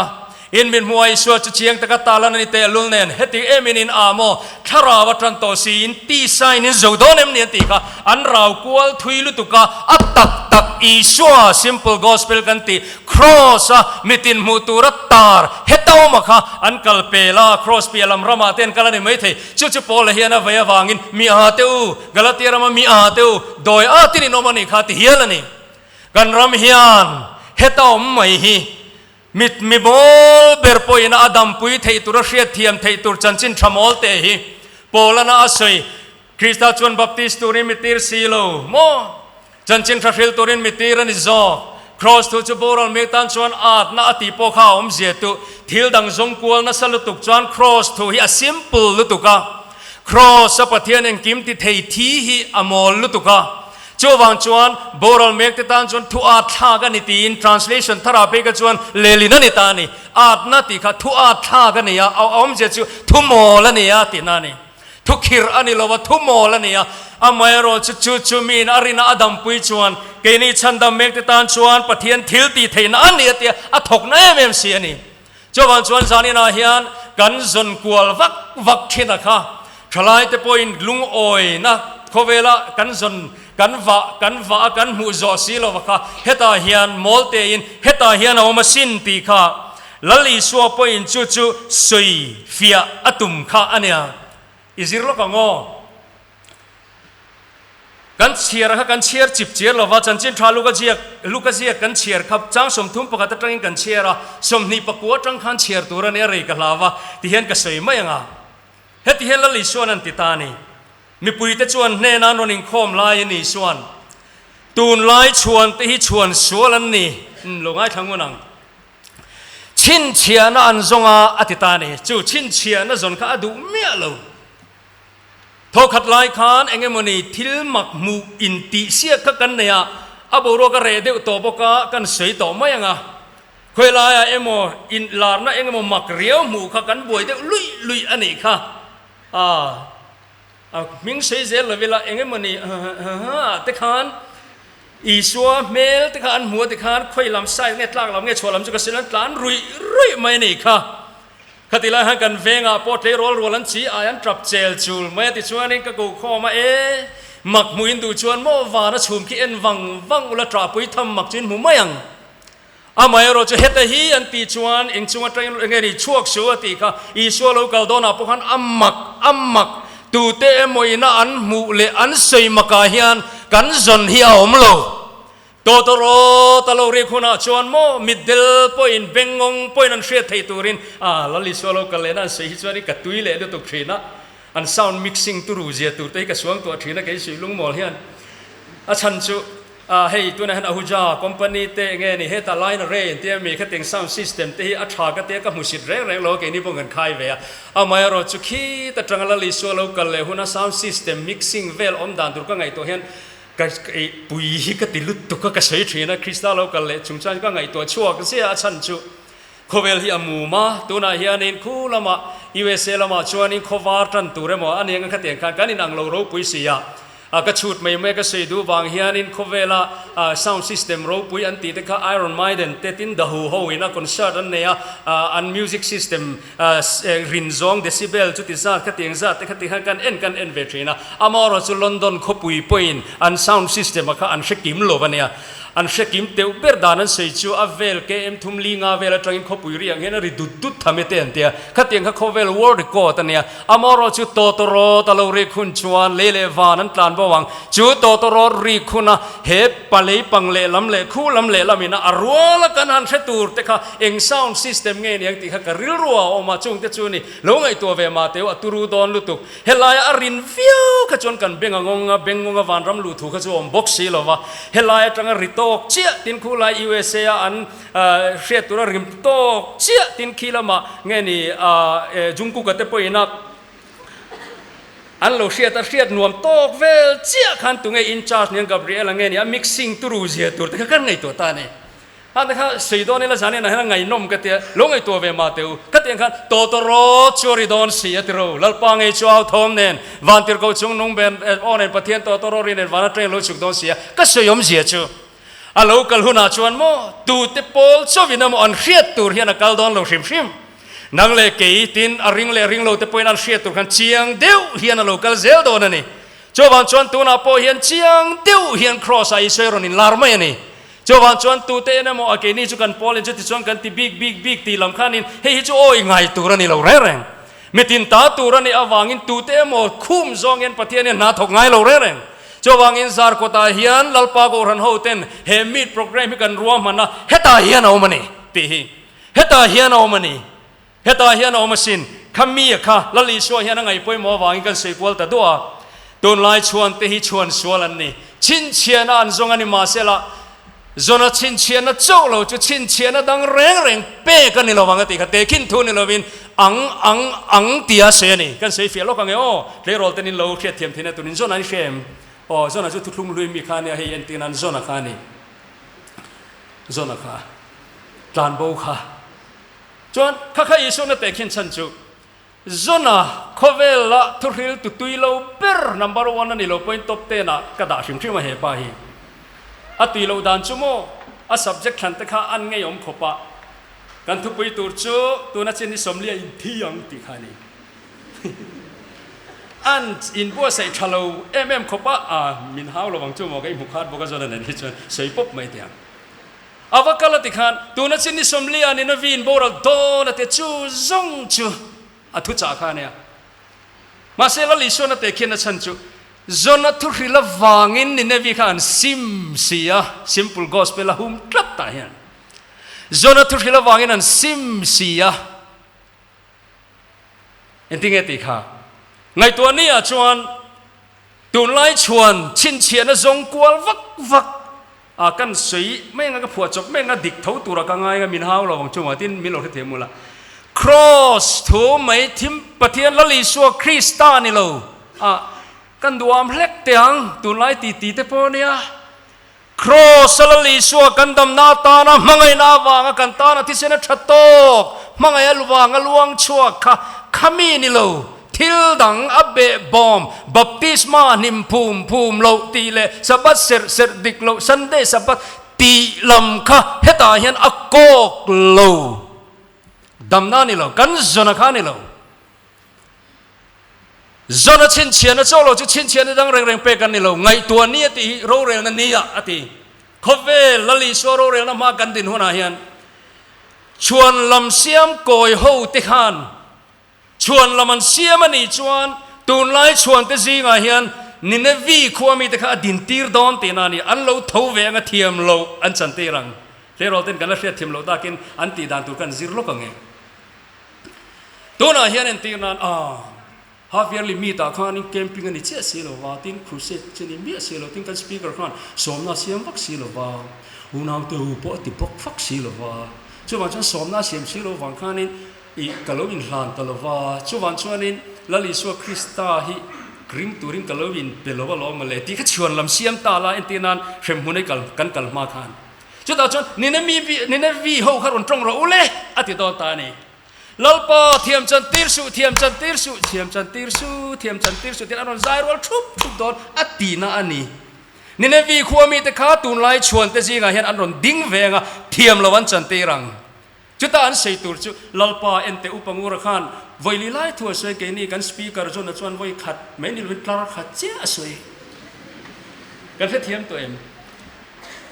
in min muai so chiang taka talan ni te lulnen heti eminin amo thara watran to sin ti sign in zodonem ni ti ka an raw kwal thuilu tuka atak tak iswa simple gospel kanti cross mitin mutura tar hetaw makha an kalpela cross pialam rama ten kalani mai the chu chu pol hiana vaya wangin mi ateu galatia rama mi ateu doi atini nomani khati hialani kan ram hian hetaw mai hi mit mi bol berpoi na adam pui thei tur hriat thiam thei tur chanchin thamol te hi polana asoi krista chuan baptist turin mitir silo mo chanchin thrafil turin mitir ani zo cross tu chu boral metan chuan at na ati po kha om zia tu thil dang zong kual na salutuk chuan cross tu hi a simple lutuka cross a pathian en kim ti thei thi hi amol lutuka cho wang chuan boral mek te tan chuan thu at tha ka ni ti in translation thara pe ka chuan lelina ni ta ni at na ti kha thu at tha ka ni ya om je chu thu mo la ni ya ti na ni thu khir ani lo wa thu mo la ni ya amai ro chu chu min arina adam pui chuan ke ni chandam mek te tan chuan pathian thil ti theina ani ti a thok na em si ani cho wang chuan zani na hian kan zon kual vak thina kha thalai te point lung oi na khovela kan zon kan va kan mu zo si lo kha heta hian molte in heta hian a machine ti kha lali so point chu sui fia atum kha ania izir lo ka ngo kan chiar chip chiar lo wa chan chin tha luka jia kan chiar khap chang som thum pakata tang kan chiara som ni pakua tang khan chiar turan e rei ka lawa ti hian ka sei mai anga heti hela li suan an titani mi pui te chuan hne na non in khom lai ni suan tun lai chuan te hi chuan sualan ni longai thangunang chin chiana an zonga atitani chu chin chiana zon kha adu mia lo tho khat lai khan engemoni thil mak mu in ti sia kha kan ne ya aboro ka re de to boka kan sei to mai anga khoi la ya emo in lar na engemo mak riau mu kha kan boi de lui ani kha ming sei zel la vela engemoni te khan isua mel te khan mu te khan khoi lam sai nge tlak lam nge cholam chu ka silan tlan rui mai ni kha khatila ha kan venga potle rol an chi ayan trap chel chul mai ti chuan in ka ko khoma mak muin du chuan mo wa na chum ki en wang ula tra pui tham mak chin mu mayang amai ro chu heta hi an ti chuan eng chunga train nge ri chuak su ati kha isua lo kal dona pokhan ammak tu te moina an mu le an sei maka hian kan zon hi om lo totoro talo re khuna chuan mo middle point bengong point an shre thei turin lali solo kalena sei chuani ka tuile de tu thina an sound mixing tu ru je tu te ka suang tu thina ke si lung mol hian a chan chu hei tu na han ahuja company te nge ni heta line re te mi khateng sound system te hi a tha ka te ka musit re lo ke ni bongan khai ve a mai ro chu khi ta trangala li solo kal le huna sound system mixing vel om dan dur ka ngai to hian pui hi ka tilut tu ka sei thina krista lo kal le chungchan ka ngai to chuak se a chan chu khovel hi amu ma tuna hian in khulama USA lama chuan in khovar tan ture mo ani nga khateng khan kan in ang lo ro pui sia ka chut mai me ka sei du wang hian in khovela sound system ro pui an ti te kha Iron Maiden te tin da ho ina concert an ne an music system rin zong decibel chu ti za khateng za te khati kan en ve thina amaro chu London khopui point an sound system kha an shekim lo bania an shekim teu berdan an sei chu avel ke em thumli nga vela tangin khopui ri ang hena ri dut thamete an te khateng kha khovel world record ania amaro chu totoro talo re khun chuan lele van an tlan bawang chu totoro ri khuna he palei pangle lamle khu lamle lamina arwala kan han thetur te kha eng sound system nge ni ang ti kha ka ril ruwa oma chung te chu ni lo ngai to ve ma teu aturu don lutuk helaya arin view ka chon kan bengonga van ram lu thu kha chu om box si lova helaya tanga tok chia tin khulai USA an hriat tura rim tok chia tin khilama nge ni jungku ka te poina an lo hriat nuam tok vel chia khan tu nge in charge niang Gabriel nge ni a mixing tu ru zia tur te kan ngai to ta ne han kha seidon la jane na hena ngai nom ka te lo ngai to ve ma teu ka te khan totoro chori don si atro lalpa ngai chau thom nen van tir ko chung nong ben on en pathian totoro rin en van train lo chuk don sia ka soyom zia chu alo kal huna chuan mo tu te pol chowina mo an hriat tur hian a kal don lo hrim nang le ke tin a ring lo te poin an hriat tur khan chiang deu hian a lo kal zel don ani chowan chuan tu na po hian chiang deu hian cross ai soiron in lar mai ani chowan chuan tu te na mo a ke ni chu kan pol in chu ti chuan kan ti big ti lam khanin hei chu oi ngai tur ani lo reng mitin ta tur ani awangin tu te mo khum zong en pathian na thok ngai lo reng chowang in zar kota hian lalpa go ran ho ten he meet program kan ruam mana heta hian omani ti hi heta hian omasin khammi kha lali so hian ngai poi mo wang kan sei kwal ta doa ton lai chuan te hi chuan sualan ni chin chiana an zong ani ma sela zona chin chiana cholo chu chin chiana dang reng pe kan ni lo wang ti kha te kin thu ni lovin ang tia se ni kan sei fe lo ka nge o le rol ten in lo khriat thiam thina tunin zona ni shem อ๋อส่วนนั้นจะทุ่งลุยมีข้าเนี่ยให้เอ็นตีนันส่วนนั้นข้านี่ส่วนนั้นข้าจานโบข้าจวนข้าอิสุนัตเตคินชันจูส่วนน่ะข้าเวลละทุเรศตุยโลเปอร์นัมเบอร์วันนั่นนี่โลเป็นท็อปเตนะกระดาษชิมชิมมาเห็นไปอัตุยโลดันจูโมอั subject ขันตะข้าอันไงยอมขบะกันทุกปีตัวจูตัวนั้นเช่นนี้สมเลียอินที่ยังติขานี่อันอินบัวใส่ชะโลขบะมินฮาวระวังจูโมกับมุขานบอกกันส่วนนั้นที่ชวนใส่ปุ๊บไม่เดียงอาวกาลติขันตัวนั้นเช่นนี้สมเลียนี่นวินบัวเราโดนแต่จูซงจูอัตุจ่าข้าเนี่ยมาเสละลิชวนแต่เขียนชันจูจนทุกทีละวางินนี่นวิขันซิมเสีย simple gospel ละหุ่มกลับตาเห็นจนทุกทีละวางินนั้นซิมเสียเอ็นติงเอติค่ะไงตัวนี้ชวนตุนไล่ชวนชินเชียนจงกวลวักกันสวยไม่งั้นก็ผัวจบไม่งั้นดิกเท่าตัวกันไงก็มินฮาวเราของจังหวะที่มิโลที่เทียมุละcross ถูไม่ทิมปะเทียนละลิสัวคริสตานี่โลกันดูอัมเล็กเตียงตุนไล่ตีเตปเนี่ย cross ละลิสัวกันดำนาตานะมังไงนาวางกันตานะที่เสนชัดโตมังไงลวางลวงชัวขมีนี่โลทิลดังอับเบบอมบัพติศมานิมภูมิโลตีเลสับเสรดิกโลซันเดย์สับตีลำค่ะเฮตาเห็นอักโกกโลดำนานี่เรากันจนข้านี่เราจนชินเชียนเจ้าเราจะชินเชียนดังเร่งเปกันนี่เราไงตัวนี้ที่โรเรลนั่นนี่อ่ะที่เขาเวลลิสโรเรลนั่นมากันดินหัวหน้าเฮียนชวนลำเสียมโกยหูติขันชวนลำมันเสียมันนี่ชวนตูนไล่ชวนเตจีงาเฮียนนินวีขวามีติขันดินตีร์ดอนตีนานี่อันเราเท่าเวงเทียมเราอันสันติรังเรื่องเราเต้นกันแล้วเทียมเราตากินอันตีดันตุกันซิรโลกังเองตัวน่ะเฮียนตีนั้นฮาฟิอาร์ลิมีตาข้านี่แคมปิ้งนี่เชื่อสิโลว่าทิ้งครูเซตเช่นนี้มีสิโลทิ้งกันสปีกเกอร์ข้านสมน่าเสียมฟักสิโลว่าอุณาตัวอุปติปกฟักสิโลว่าช่วงวันฉันสมน่าเสียมสิโลว่าข้านี่อีกะโลวินหลานตลอดว่าช่วงวันช่วงนี้ละลิสวคริสตาฮิกริมตูริงกะโลวินเปโลว่าล้อมาเลยที่เขาชวนลำเสียมตาละอินตีนั้นเข็มหุ่นให้กันมาขานจุดต่อจนนี่นั่นวีเขาขรุนตรงเราอุเล่อติดต่อตานี่ลลปอเทียมจันติรสุเทียมจันติรสุที่อันนั้นใจรัวชุบโดนอตีน่าอันนี้นี่นั่นวีขวามีแต่ข้าตุนไล่ชวนแต่จีงาเห็นอันนั้นดิ้งเวงะเทียมละวันจันติรังจุดต่างเสียตัวจุลลปอเอ็นเตอุปงูรขันไวลีไล่ทัวร์สวยแกนี่กันสปีกเกอร์จนไวขัดไม่นิลวินคลาร์ขัดเจ้าสวยกันเทียมตัวเอง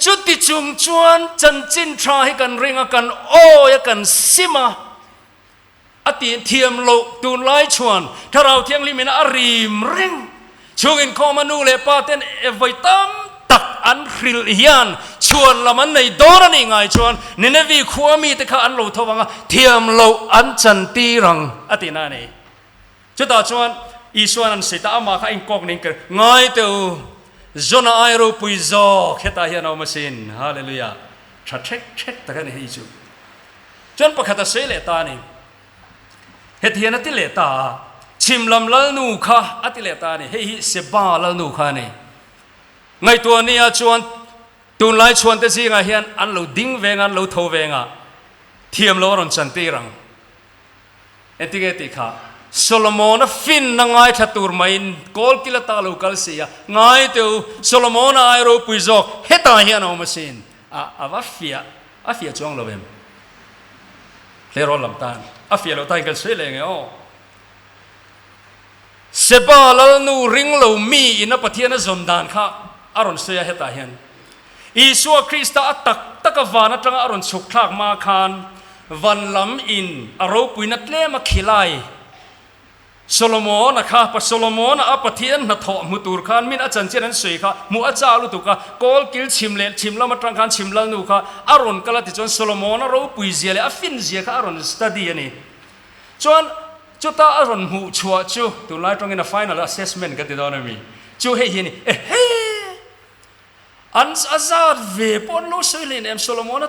จุดที่จุงจวนจันจินทราให้กันเริงกันโอ้ยกันซิมาอติเทียมโลตูนไล่ชวนถ้าเราเที่ยงลิมินอารีมเร่งช่วงคอมานูเลปาเตนเอไวตัมตักอันริลยันชวนละมันในดอร์นี่ไงชวนนี่นวีขวามีแต่ข้าอันโลทวังเทียมโลอันจันตีรังอตินานี่จุดต่อชวนอีส่วนนั้นเสตอามาข้าอิงกอกนี่กันไงเตอจนไอรูปุยโซเขตาเฮียนเอามาสินฮาเลลูยาชัดเช็คตะกันให้จูจนประคัตเสเลตานี่เฮตียนติเลตาชิมลำลัลนูข้าอติเลตานี่เฮีเสบาลัลนูข้านี่ไงตัวนี้ชวนตุนไล่ชวนแต่สิงาเฮียนอันเราดิ้งเวงอันเราทเวงะเทียมเรารอนจันติรังเอติเกติข้าโซโลมอนฟินนังไงทัตุรไม่กอลกิลตาลูกัลเสียไงเตอโซโลมอนไอรูปุยโซเฮตาเฮียนเอามาสินอาฟียจวงเราเองเลรอลำตานอาฟียเราตายกันสวยเลยไงอ๋อเสบาลนูริงเรามีอินปะเทียนจนดานข้าอารอนเสียเฮตาเฮียนอีสัวคริสต์ตักวานัตรังอารอนสุขทักมาคานวันลำอินอารปุยนัดเล่มาขิไลโซโลมอนนะคะพอโซโลมอนอาปะเทียนนัทอมุตุรคานมินอาจารย์เจริญสวยค่ะมูอาจารย์ลุตุค่ะกอลกิลชิมเลชิมละมาตรังคานชิมละนูค่ะอารอนกลาติจวนโซโลมอนเราปุยเสียเลยอฟินเสียค่ะอารอนสตัดี้นี่จวนจุดตาอารอนหูชัวจูตัวไล่ตรงนี้นะ final assessment กันติดตอนนี้จูเฮียนี่ อันอาซาดเวปอนโลสวยเลยเนี่ยโซโลมอน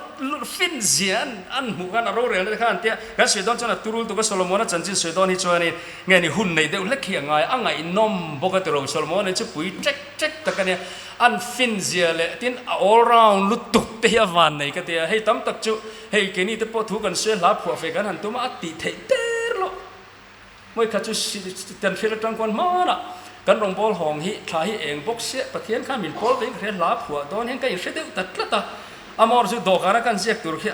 ฟินเซียนอันหมู่กันอารมณ์เรื่องอะไรกันเตี้ยกันสวยดอนจนตุรุลตัวก็โซโลมอนจันจิสวยดอนนี่จวนนี่ไงนี่หุ่นในเดี๋ยวเล็กเขียงไงอ่างไงนมปกติเราโซโลมอนนี่จะปุยเจ๊กเจ๊กแต่กันเนี่ยอันฟินเซียเลยที่ all round ลุตุกเตียวันนี่ก็เตี้ยให้ตั้มตักจุให้แกนี่ที่พอถูกกันสวยลาผัวเฟกันหันตัวมาติเทเตอร์โลไม่ขัดจุจันฟิลตังกวนมาละกันรองบอลหองฮิทาฮิเองบกเสียประเทศข้ามินบอลเป็นเรียนลาผัวตอนนี้ก็ยังเสียเดียวตัดละตาอามอร์จุดดอกอะไรกันเสียตัวที่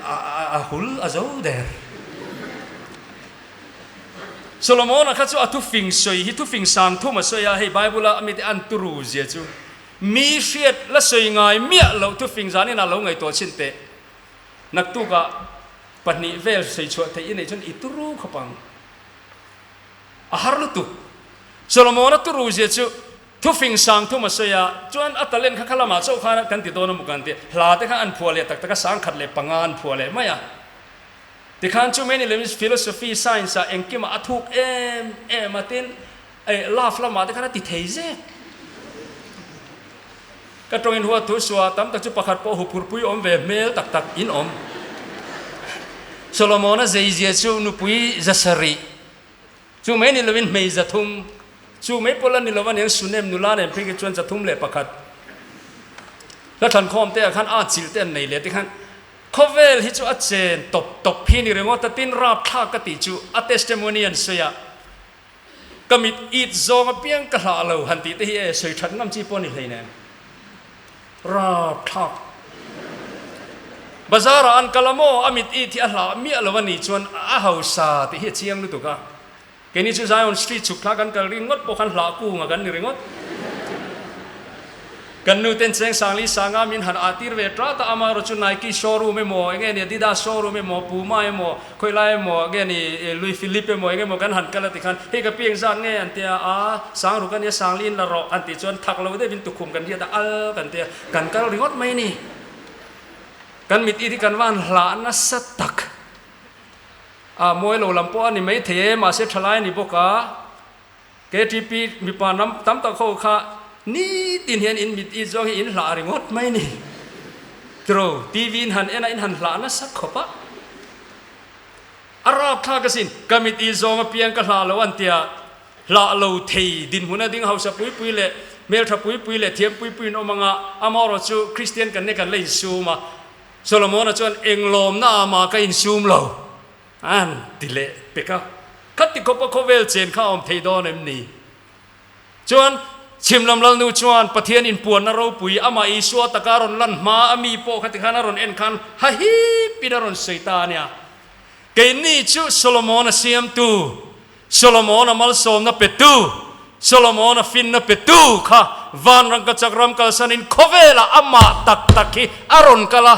หุลอาจูเดอร์โซโลมอนนะครับจู่ทุฟิงสวยฮิทุฟิงสังทุมาสวยให้ไบเบิลมีแต่อันตุรูเสียจู่มีเสียดและสวยงามเมียเราทุฟิงจานี่น่าเราไงตัวชินเตนักตุกะปนิเวลสวยชัวแต่ยินในจนอิตุรูขบังอาหารลุตุโซโลมอนตุรูเจจูทุฟิงสังทุมาเสียจวนอัตเลนข้าขลามาโจข้ากันติดโดนมุกันติลาเตข้าอันพัวเลตักตะข้าสังขัดเลปังอันพัวเลไม่อะติขันจูเมนี่เลมิสฟิโลโซฟีไซน์ซะเอ็งกิมาอัทุกมาตินลาฟลามาเตข้าติเทเซก็ตรงอินหัวทุสวาตั้มตักจูปะขัดปอหุบปุยอมเวเมลตักอินอมโซโลมอนเจจูนุปุยจะสรีจูเมนี่เลวินเมย์จะทุ่มจูเมย์พลันนี่เลวันยังสุนเนมนุลาเนี่ยเพื่อจวนจะทุ่มเละประคัดแล้วท่านคอมเตะขันอาจิลเตะในเละที่ขันข้อเวลที่จูอาเจนตบพี่นี่เรื่องว่าตินราบท่ากติจูอัตเตสเตโมเนียนเสียก็มีอีดโซงเปียงกะลาเลวหันติที่เสียชันน้ำจีปนี่เลยเนี่ยราบท่าบาซาร์อันกะลาโมอามิดอีที่อัลลามีอัลวันนี้จวนอาหาวซาที่เชียงลุตุกะแกนี่จู่ไซออนสตรีทสุขลากันกันริงดปกันหลากูงกันนี่ริงดกันนูเต็นเซงสังลีสังอามินหันอาติรเวทราตามารจุนายกีโชว์รูมเอโมเงี้ยเนี่ยดิดาโชว์รูมเอโมปูมาเอโมคอยไล่เอโมเงี้ยนี่ลุยฟิลิปเอโมเงี้ยโมกันหันกันละติกันเฮกับเพียงสังเงี้ยอันเตียสังรูกันเนี่ยสังลีนละรออันติจวนทักเราได้บินตุคุมกันเดียดอัลกันเตียกันกันริงดไม่นี่กันมิดอีที่กันว่าหลานัสตักมวยโลลำปอนี่ไม่เทมาเสียทลายนี่บอกว่าเกทีปีมีปาน้ำตั้มตะโคค่ะนี่ตินเห็นอินมิดอีจงอินหลาริงดไม่นี่ตรูทีวีหันเอ็นอินหันหลานัสขบะอาราบท่ากสินก็มิดอีจงเพียงกะลาลวันเตียลาโลเทดินหัวนั่นดิ้งเฮาสปุยปุยเล่เมลทับปุยปุยเล่เทียมปุยปุยนอมังอามอร์จูคริสเตียนกันเนี่ยกันเลยซูมาโซโลมอนจวนเองลมหน้ามาก็อินซูมเราอันติเละเปก้าคัดติคบกับเวลเจนข้าอมเทดอนเอ็มนี่จวนชิมลำลังนูจวนประเทศอินปวนนรกปุยอามาอิสวตะการอนลันมาอามีโปคัติขานารอนเอ็นคันฮะฮิปินารอนเซตาเนี่ยเกนี่จูโซโลมอนเซียมตูโซโลมอนมัลโซมนับเป็ดตูโซโลมอนฟินนับเป็ดตูค่ะวันรังกัจจกรมกัลสันินคเวลอามาตักคีอารอนกละ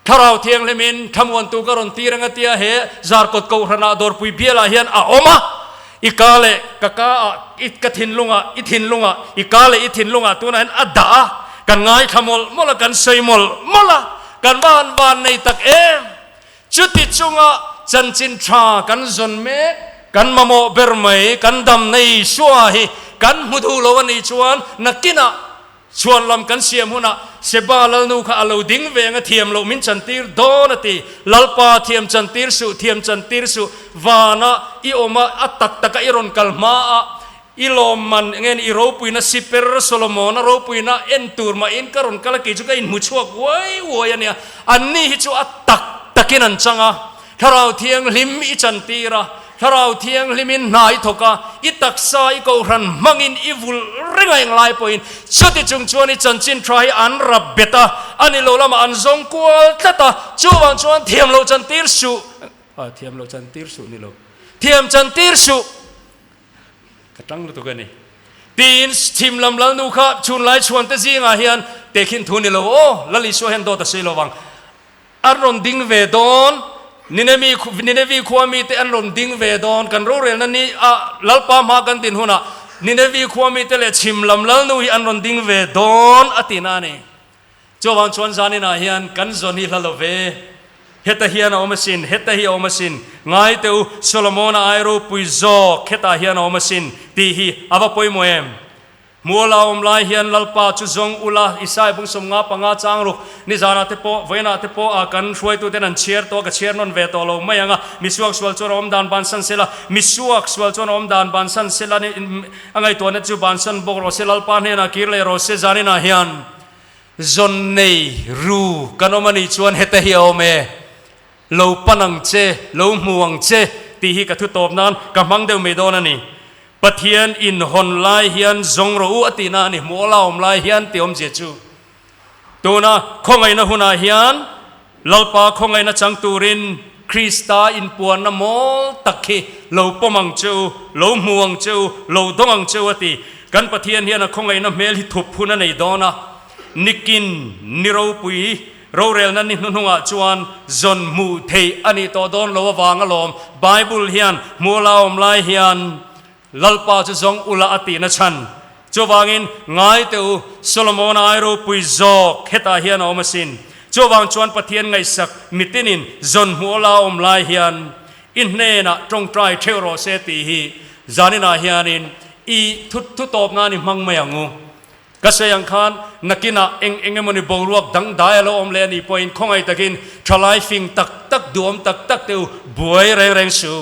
ถ้าเราเที่ยงเลมินทำวันตุกรอนตีรังเตียเหจาร์กดกูรนาดอร์ปุยเบียลาเฮียนอาอมาอีกาเลกะกาอิกทินลุงะอิทินลุงะอีกาเลอิทินลุงะตัวนั้นอัดดากันง่ายขมลมละกันเซยมลมละกันบ้านในตักจุดที่จุงะจันจินทรากันจนเมกันมะโมเบรมัยกันดำในชัวฮีกันมุดูลวันนี้ชวนนักกินะชวนลำกันเสียมหุนะเสบาลนูข้าเราดิ้งเวงเทียมเรามินจันตีร์โดนตีลลปาเทียมจันตีร์สุเทียมจันตีร์สุวานะอิโอมาอัตตักตะกอิรอนกัลมาอิโลมันเงินอิโรปุยนะสิเปอร์โซโลมอนโรปุยนะเอ็นตูร์มาอินกรอนกัลกิจุกอินมุชวกไว้ไว้เนี่ยอันนี้ฮิจูอัตตักตะกินันจังอ่ะถ้าเราเทียงลิมอิจันตีระถ้าเราเทียงลิมินนายทกะอิตักซาอิโกรันมังอินอิวุลเร่งไงลายปอยน์ชุดที่จุงชวนอิจันจินทรายอันรับเบตาอันนี้เราละมาอันซงกัวตตาจูวันชวนเทียมเราจันตีร์สุเทียมเราจันตีร์สุนี่เราเทียมจันตีร์สุกระตั้งรู้ตัวกันนี่ตีนทีมลำลังนูค่ะชวนไล่ชวนแต่จีงาเฮียนเตคินทุนนี่เราโอ้ละลิชวนเห็นโดตัสเราวังอารอนดิ้งเวดอนนิเนวีความมีแต่อันลมดิ้งเวดอนกันรู้เรื่องนั้นนี่ลลปามากันตินหัวน่ะนิเนวีความมีแต่เละชิมลำลังนู่นอันลมดิ้งเวดอนอตินานี่จวันชวนจานินาเฮียนกันจนี่ละลเวเฮตเฮียนอมสินเฮตเฮียอมสินง่ายเตวโซโลมอนไอโรปุยโซเฮตเฮียนอมสินตีฮีอวปอยโมเอม มัวลาวลายเฮียนลลปาจุจงอุลาอิสายบุงสมงาปังอาจางรุกนิจานาเตโปเวนัตโปอากันช่วยตัวเดนันเชียร์ตัวกับเชียร์นนเวตโลไม่ยังอ่ะมิสวกสวลจวนอมดานบันสันเซลามิสวกสวลจวนอมดานบันสันเซลานี่อังไงตัวนั้นจูบันสันบกโรเซลลปานเฮนักกิร์เลโรเซจานินาเฮียนจนเนรูกันอมันอีชวนเฮตเฮียโอเมโลปันังเจโลม่วงเจตีฮีกับทุตบนั้นกับมังเดวเมโดนันนี่ปะเทียนอินฮอนไลเฮียนจงรู้อตินานี่มัวลาวไลเฮียนเตียมเจจูตัวน่ะคงไงนะหุนาเฮียนลลปาคงไงนะจังตูรินคริสตาอินปวนนะโมตักขีโลปมังจูโลม่วงจูโลดงังจูอติกันปะเทียนเฮียนคงไงนะเมลิทุบพุนันในดอนะนิกินนิโรปุยเราเรียนนั้นนี่นุ่งอาจวนจนมูเทอันนี้ตัวดอนโลวางอลอมไบเบิลเฮียนมัวลาวไลเฮียนลลปาจะจงอุลาอตินะชันจวางินง่ายเตอโซโลมอนไอโรปุยจอกเฮตาเฮียนอมสินจวางชวนปะเทียนไงสักมิตินินจนมัวลาวไลเฮียนอินเนนะตรงใจเทโรเซตีฮีจานินาเฮียนินอีทุตบงานิมังไม่ยังงูก็เสียงคันนักกินเองมันบรวกดังได้แล้วอมเลนี่พอยคงไอ้ตะกินทลายฟิงตักดวมตักเตียวบวยแรงสู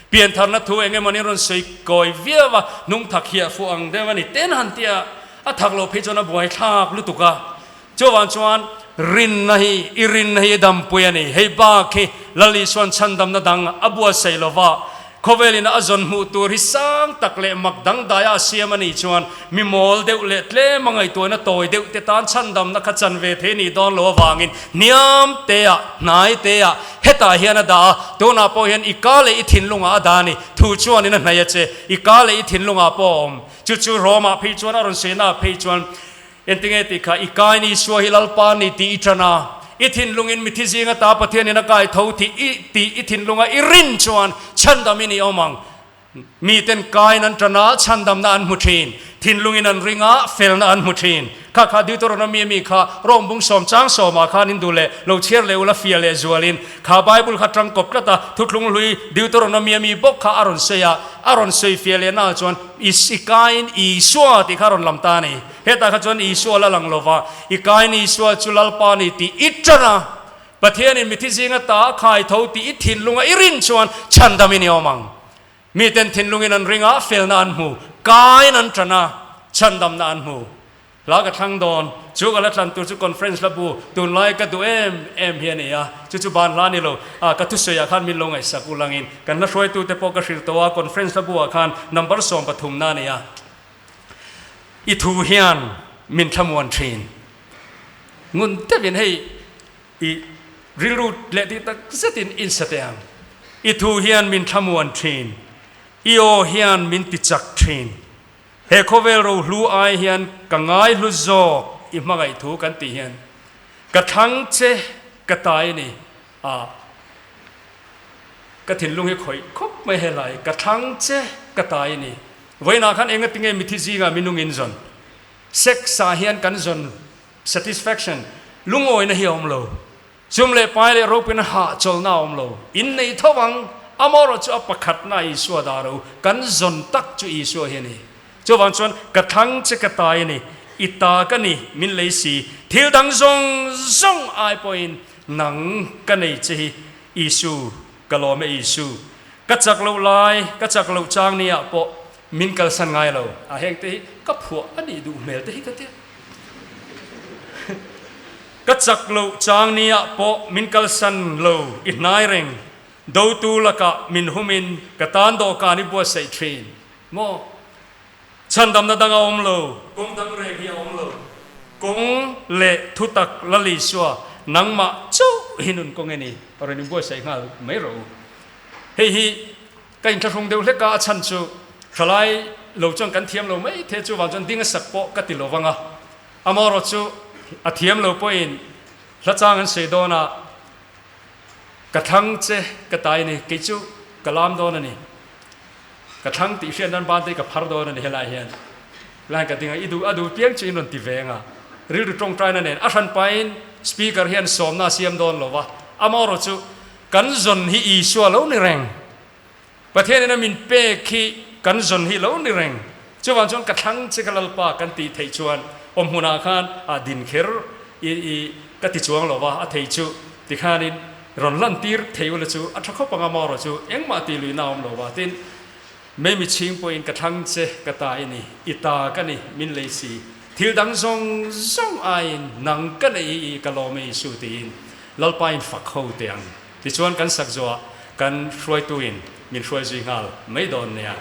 เปลี่ยนทางนัทเองมันรอนสวยกอยเวียว่านุ่งถักเหียฟูอังเดวันนี้เต้นหันเตียถักโลพิจารณาบวยทากลุตุกะจวนรินนาฮีดำปุยนี่ให้บ้าเคลลิสวนชันดำนาดังอบัวเซลวะเขาเวลินอาจนหูตัวริสังตักเละมักดังดายอาเซียมันนี่ชวนมีมอลเดวเละเละมังไอตัวนั้นโตยเดวเตตานชันดำนักจันเวทนี่ดอนโลวางินเนียมเตียนายเตียเฮตาเฮียนดาตัวน่าพอเห็นอีกาเลยอิทินลุงอาดานี่ทูชวนนี่นั่นนายเจอีกาเลยอิทินลุงอาปอมจู่ๆโรมาพิจวนอรุณเสนาพิจวนเอ็นติงเอติค่ะอีกานี่ชัวฮิลลปานี่ตีอิจนาอิทินลุงอินมิทิซิงตาปะเทียนนักไอทาวที่อิทินลุงอิรินชวนชันดามินีอมังมีเต็นกายนันตนาชันดำนันมุทินทินลุงอินันริงะเฟลนันมุทินข้าดิวตรนามีข้าร่มบุงสมจังสมาข้านินดูเลเราเชียร์เลวละเฟียเลจวลินข้าไบเบิลข้าตรังกบกระตาทุกลุงลุยดิวตรนามีบกข้าอารอนเซียเฟียเลน่าจวนอิสิกายน์อิสวาติข้ารอนลำตานีเฮตาข้าจวนอิสวาละลังโลวาอิกายน์อิสวาจุลลปานิติอิจนาประเทศนี้มิทิซิงตาขายเท่าที่อิทินลุงอิรินชวนชันดามินีอมังมีเต็นทินลุงอินันริงะเฟลนันหูกายนันตนาชันดำนันหูลากระทั่งโดนจูกันแล้วทันตัวจูคอนเฟรนซ์ระบุตุนไลกันตัวเอ็มเฮียนี่อ่ะจูบานลานี่โลกันทุเสียขันมิลงไอ้สักุลังอินกันนักช่วยตัวเตปกระสิรตัวคอนเฟรนซ์ระบุขันนัมเบอร์สองปฐุมนานี่อ่ะอิทูเฮียนมินทมวนทรีนงุนเตวินให้อีริรูดเลติตักเซตินอินสเตียงอิทูเฮียนมินทมวนทรีนอีโอเฮียนมินติจักทรีนเฮโคเวโรลูไอเฮียนกังไงลุโซอิมังไอทูกันตีเฮียนกระทั่งเจกระตายนี่กระถิ่นลุงให้ข่อยคบไม่ให้ไหลกระทั่งเจกระตายนี่ไว้นาคันเองก็ติงเงมิทิซีกามินุงอินซอนเซ็กสาเฮียนกันซอน satisfaction ลุงโอยนะเฮียอมโลจุมเลไปเลยเราเป็นหาจลนาอมโลอินในทวังอมรจุอปขัดนาอิสวดารูกันซอนตักจุอิสวเฮนี่จวันชวนกระทั่งจะกระตายนี่อิตากันนี่มินเลยสีทิวดังซงไอปอยน์หนังกันนี่จีอิสูกะโลเมอิสูกัจจักเราลายกัจจักเราจางนี่อ่ะปอมินกัลสันไงเราเฮงตีกับผัวอันนี้ดูเมลตีกันเตี้ยกัจจักเราจางนี่อ่ะปอมินกัลสันเราอินนายเริงดูตูละกะมินหุมินกะตานโดกานิบัวใส่ทรีนโมฉันดำนาดังอมโลกงดังเรียอมโลกงเละทุตักละลิสวานังมาจูหินุนกงเอนี่ปรนิบัวใส่งาไม่รู้เฮ้ยกันทรงเดียวเล็กกาฉันจูทลายโลจังกันเทียมโลไม่เทจูวันจนดิ้งสักปอกติโลวังอ่ะอามารจูอเทียมโลปอินละจางกันเสดอนะกระทั่งเจกระตายนี่กิจูกลามโดนนี่กระทั่งตีเชียนนั้นบ้านได้กับพาร์โดนั่นเฮลัยเฮียนหลังจากที่อีดูเพียงจีนนตีเวงอ่ะหรือตรงใจนั่นเองอาชันไปสปีกเกอร์เฮียนสมนาเซียมโดนหรอวะอามารจูกันจนฮีอีชัวแล้วนี่แรงประเทศนี้มินเป้ขี้กันจนฮีแล้วนี่แรง จวนจนกระทั่งจะกลลปากันตีไทยชวนอมหุนาคานดินเครอีกติจวงหรอว่าไทยจูติขานินรอนลันตีร์เทวลจูอัฐข้อปังมารจูเอ็งมาตีลุยนามหรอว่าตินไม่มีชิงปอยกระทั่งเจกตายนี่อิตากันนี่มินเลสีทิลดังซงไอนังกันอีกลอไม่สุตีนลลปายฝักเขาเตียงที่ชวนกันสักจัวกันช่วยตัวอินมินช่วยจีงาลไม่โดนเนี่ย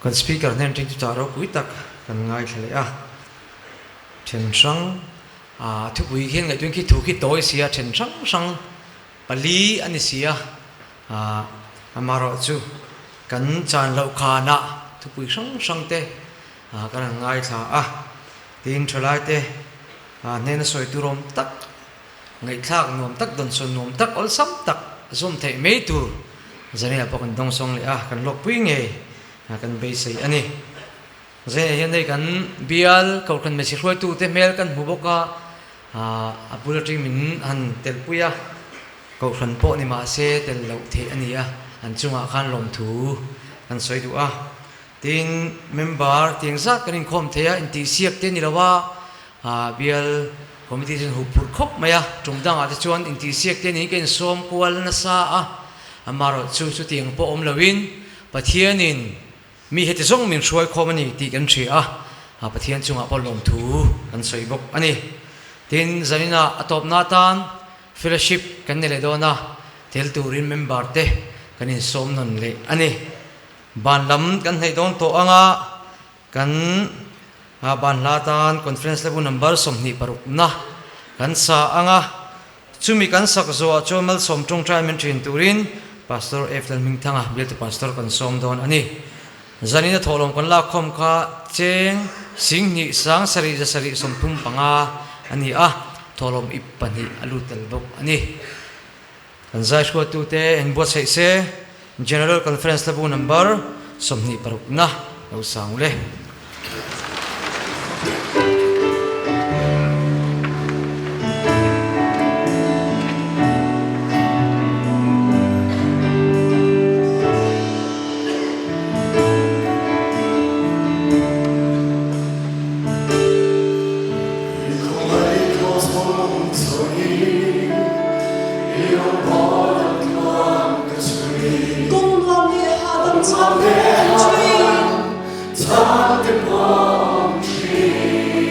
kan speaker nen ting tu taro pui tak kan ngai thle a then sang thu pui hian ngai tuin ki thu ki toi sia then sang pali ani sia amaro chu kan chan lo khana thu pui sang te kan ngai tha tin thlai te nen soi tu rom tak ngai thak nom tak don son nom tak ol sam tak zum thei me tu zani a pokon dong song le kan lok pui nge kan be sei ani zai hian dei kan bial ko kan me si hroi tu te mel kan huboka a bulletin min an tel puya ko hran po ni ma se tel lo the ani an chunga khan lom thu kan soi du tin member ting za kan in khom thea in ti siak te ni lawa bial committee hu pur khop maya tumdang ate chuan in ti siak te ni ken som kwal na sa amaro chu ting po om lawin pathianin mi heti zong min hruai khomani ti kan thri pathian chunga pol lom thu kan soi bok ani tin zanina atop na tan fellowship kan ne le dona tel turin member te kan in som non le ani ban lam kan hei don to anga kan ban la tan conference level number somni paruk na kan sa anga chumi kan sak zo chomal som tong trai men thin turin pastor efdal ming thanga bil te pastor kan som don ani zanina tholom kon la khom kha cheng sing ni sang sari ja sari som thum panga ani tholom ipani alu tel bok ani kan zai shko tu te en bo sei se general conference level number somni paruk na lo sang le Hãy subscribe cho kênh Ghiền Mì Gõ để không bỏ lỡ những video hấp dẫn. Hãy subscribe cho kênh Ghiền Mì Gõ để không bỏ lỡ những video hấp dẫn.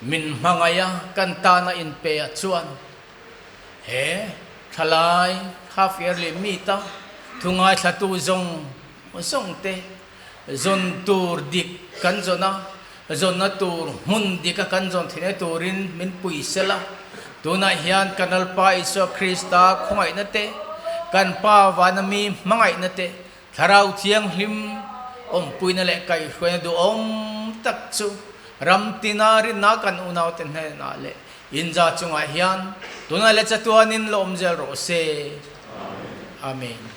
min mangaya kan ta na in pe a chuan he thalai half yearly mita thungai thatu zong te zon tur dik kan zona zon na tur mun dika kan zon thine turin min pui sela tuna hian kanal pa iso krista khongai na te kan pa vanami mangai na te tharau thiang hlim pui na le kai khoi du tak chu ram tinari na kan unaw ten na le inja chunga hian tuna le chatuanin lom zel ro se amen